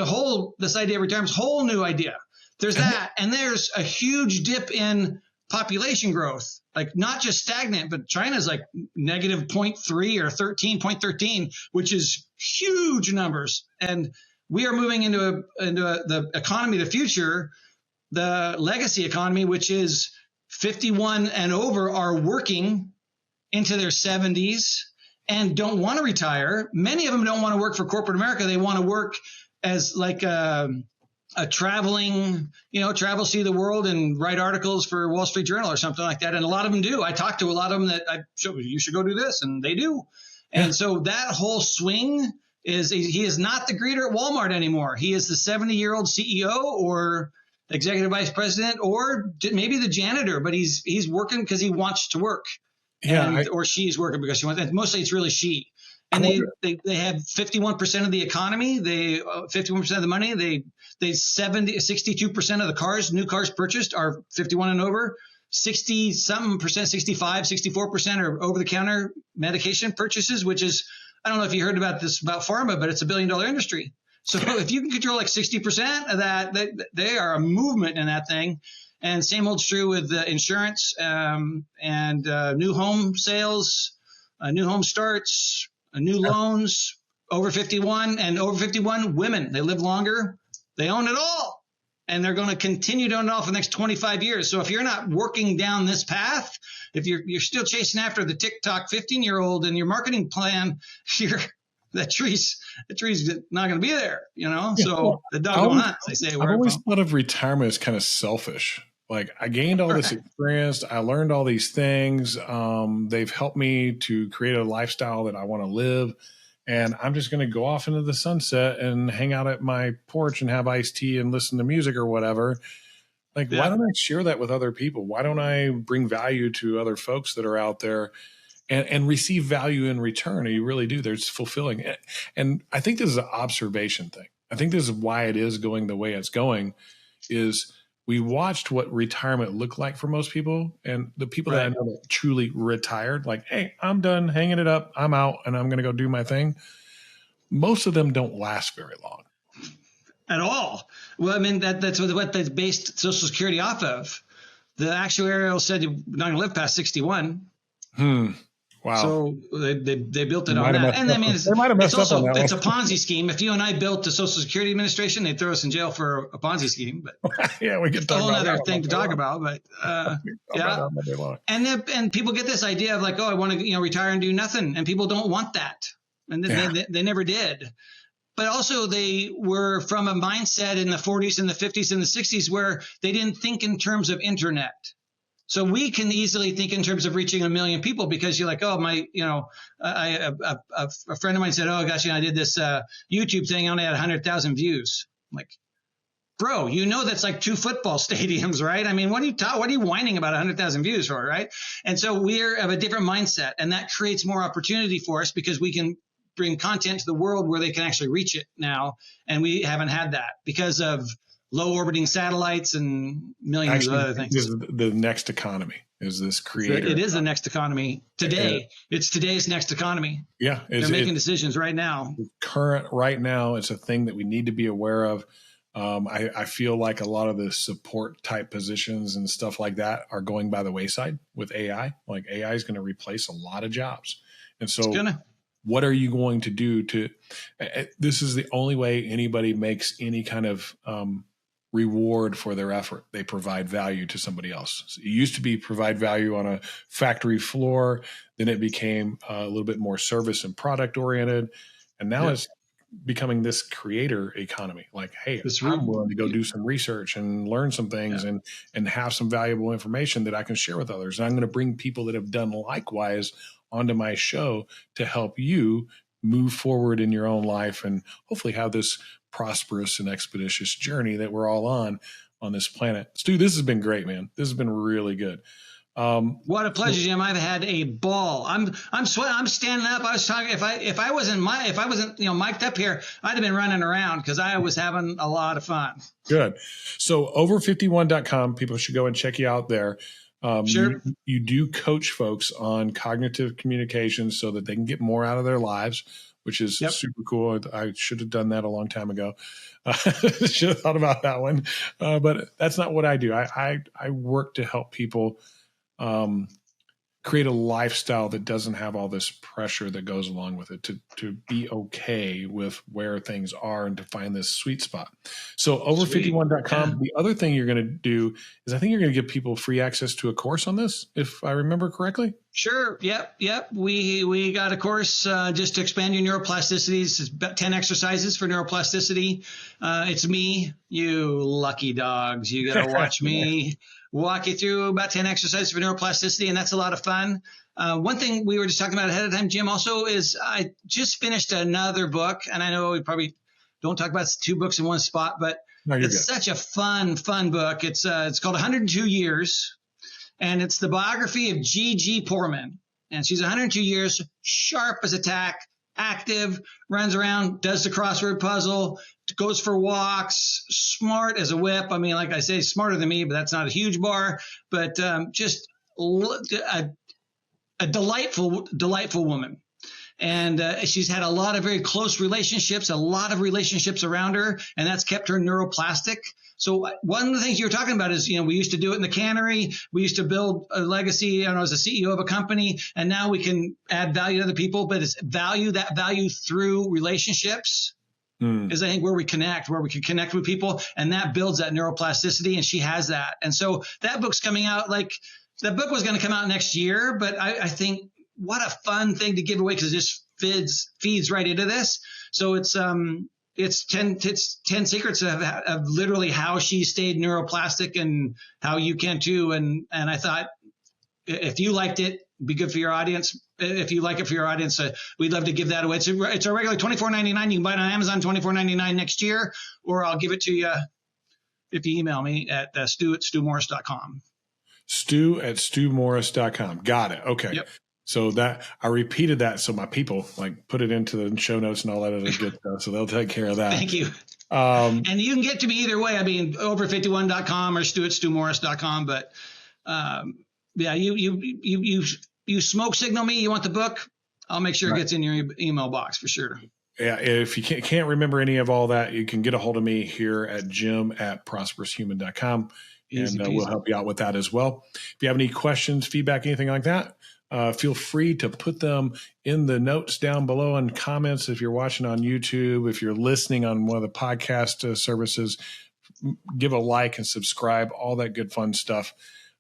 this idea of retirement is a whole new idea. There's that, and there's a huge dip in population growth, like not just stagnant, but China's like negative 0.3 or 13.13, which is huge numbers. And we are moving into the economy of the future, the legacy economy, which is 51 and over are working into their 70s and don't want to retire. Many of them don't want to work for corporate America. They want to work as like a traveling, travel, see the world and write articles for Wall Street Journal or something like that. And a lot of them do. I talk to a lot of them that you should go do this, and they do. And so that whole swing he is not the greeter at Walmart anymore. He is the 70-year-old CEO or executive vice president, or maybe the janitor, but he's working because he wants to work. Or she's working because she wants. And mostly it's really she. And they have 51% of the economy. 51% of the money. They 62% of the cars, new cars purchased are 51 and over. 60-something percent, 64% are over-the-counter medication purchases, which is, I don't know if you heard about this about pharma, but it's $1 billion industry. So if you can control like 60% of that, they are a movement in that thing. And same holds true with insurance and new home sales, new home starts, new loans, over 51 and over 51 women. They live longer. They own it all. And they're going to continue to own it all for the next 25 years. So if you're not working down this path, if you're still chasing after the TikTok 15-year-old in your marketing plan, that tree's not going to be there, So the dog will hunt, they say. I've always thought of retirement as kind of selfish. Like, I gained all this experience. I learned all these things. They've helped me to create a lifestyle that I want to live. And I'm just going to go off into the sunset and hang out at my porch and have iced tea and listen to music or whatever. Like, why don't I share that with other people? Why don't I bring value to other folks that are out there and receive value in return? You really do. There's fulfilling. And I think this is an observation thing. I think this is why it is going the way it's going, is we watched what retirement looked like for most people. And the people that I know that truly retired, like, hey, I'm done hanging it up. I'm out and I'm going to go do my thing. Most of them don't last very long. At all. Well, I mean, that's what they based Social Security off of. The actuarial said you're not going to live past 61. Wow. Wow. So they built it They on that. And I mean, they might have messed up on that it's a one. Ponzi scheme. If you and I built the Social Security Administration, they'd throw us in jail for a Ponzi scheme. But yeah, we could talk a whole about other that thing to talk about. But yeah, and people get this idea of like, oh, I want to retire and do nothing, and people don't want that, and they never did. But also they were from a mindset in the 40s and the 50s and the 60s where they didn't think in terms of internet. So we can easily think in terms of reaching 1 million people because you're like, oh, a friend of mine said, oh gosh, I did this YouTube thing, I only had 100,000 views. I'm like, bro, that's like 2 football stadiums, right? I mean, what are you whining about 100,000 views for, right? And so we're of a different mindset, and that creates more opportunity for us because we can bring content to the world where they can actually reach it now, and we haven't had that because of low orbiting satellites and millions of other things. This is the next economy is this creator. It is the next economy today. It's today's next economy. Yeah. They're making decisions right now. Current right now. It's a thing that we need to be aware of. I feel like a lot of the support type positions and stuff like that are going by the wayside with AI. Like AI is going to replace a lot of jobs. And so what are you going to do this is the only way anybody makes any kind of reward for their effort. They provide value to somebody else. So it used to be provide value on a factory floor. Then it became a little bit more service and product oriented. And now it's becoming this creator economy. Like, hey, I'm willing to go do some research and learn some things and have some valuable information that I can share with others. And I'm going to bring people that have done likewise onto my show to help you move forward in your own life and hopefully have this prosperous and expeditious journey that we're all on this planet. Stu, this has been great, man. This has been really good. What a pleasure, Jim. I've had a ball. I'm sweating. I'm standing up. I was talking. If I wasn't mic'd up here, I'd have been running around because I was having a lot of fun. Good. So over51.com, people should go and check you out there. Sure. You do coach folks on cognitive communication so that they can get more out of their lives, which is super cool. I should have done that a long time ago. Should have thought about that one. But that's not what I do. I work to help people create a lifestyle that doesn't have all this pressure that goes along with it, to be okay with where things are and to find this sweet spot. So over51.com, the other thing you're going to do is I think you're going to give people free access to a course on this, if I remember correctly. Sure. Yep. We got a course just to expand your neuroplasticity. It's about 10 exercises for neuroplasticity. It's me, you lucky dogs. You got to watch me walk you through about 10 exercises for neuroplasticity, and that's a lot of fun. One thing we were just talking about ahead of time, Jim, also is I just finished another book, and I know we probably don't talk about 2 books in one spot, but it's such a fun book. It's called 102 Years, and it's the biography of Gigi Poorman. And she's 102 years, sharp as a tack, active, runs around, does the crossword puzzle, goes for walks, smart as a whip. I mean, like I say, smarter than me, but that's not a huge bar. But just a delightful woman. And she's had a lot of very close relationships, a lot of relationships around her, and that's kept her neuroplastic. So one of the things you were talking about is, we used to do it in the cannery. We used to build a legacy. I was a CEO of a company, and now we can add value to other people, but it's that value through relationships. Is I think where we can connect with people, and that builds that neuroplasticity, and she has that. And so that book's coming out. Like, that book was going to come out next year, but I think what a fun thing to give away because it just feeds right into this. So it's 10 secrets of literally how she stayed neuroplastic and how you can too. And I thought if you liked it, be good for your audience. If you like it for your audience, we'd love to give that away. It's a regular $24.99. You can buy it on Amazon, $24.99 next year, or I'll give it to you if you email me at stu@stewmorris.com. stu@stewmorris.com. Got it. Okay. Yep. So that I repeated that so my people put it into the show notes and all that other good stuff. So they'll take care of that. Thank you. And you can get to me either way. I mean, over51.com or stu@stewmorris.com. But you smoke signal me. You want the book? I'll make sure it gets in your email box for sure. Yeah. If you can't remember any of all that, you can get a hold of me here at jim@prosperoushuman.com. And we'll help you out with that as well. If you have any questions, feedback, anything like that, feel free to put them in the notes down below and comments if you're watching on YouTube. If you're listening on one of the podcast services, give a like and subscribe, all that good fun stuff.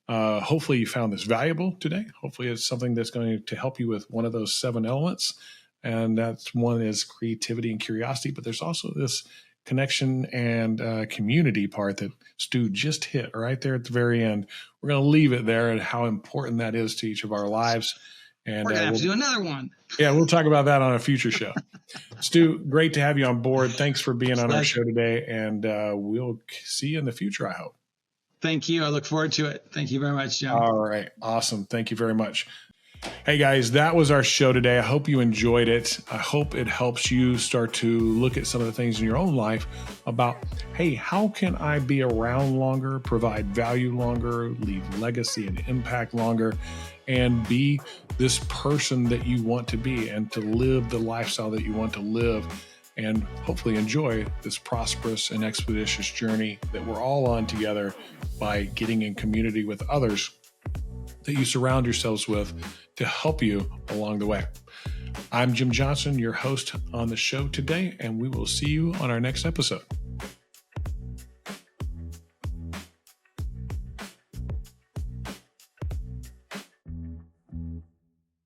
Hopefully you found this valuable today. Hopefully it's something that's going to help you with one of those 7 elements. And that's one is creativity and curiosity, but there's also this connection and community part that Stu just hit right there at the very end. We're going to leave it there and how important that is to each of our lives. And we're going to have to do another one. Yeah, we'll talk about that on a future show. Stu, great to have you on board. Thanks for being on our show today. And we'll see you in the future, I hope. Thank you. I look forward to it. Thank you very much, Jim. All right. Awesome. Thank you very much. Hey guys, that was our show today. I hope you enjoyed it. I hope it helps you start to look at some of the things in your own life about, hey, how can I be around longer, provide value longer, leave legacy and impact longer, and be this person that you want to be and to live the lifestyle that you want to live and hopefully enjoy this prosperous and expeditious journey that we're all on together by getting in community with others that you surround yourselves with to help you along the way. I'm Jim Johnson, your host on the show today, and we will see you on our next episode.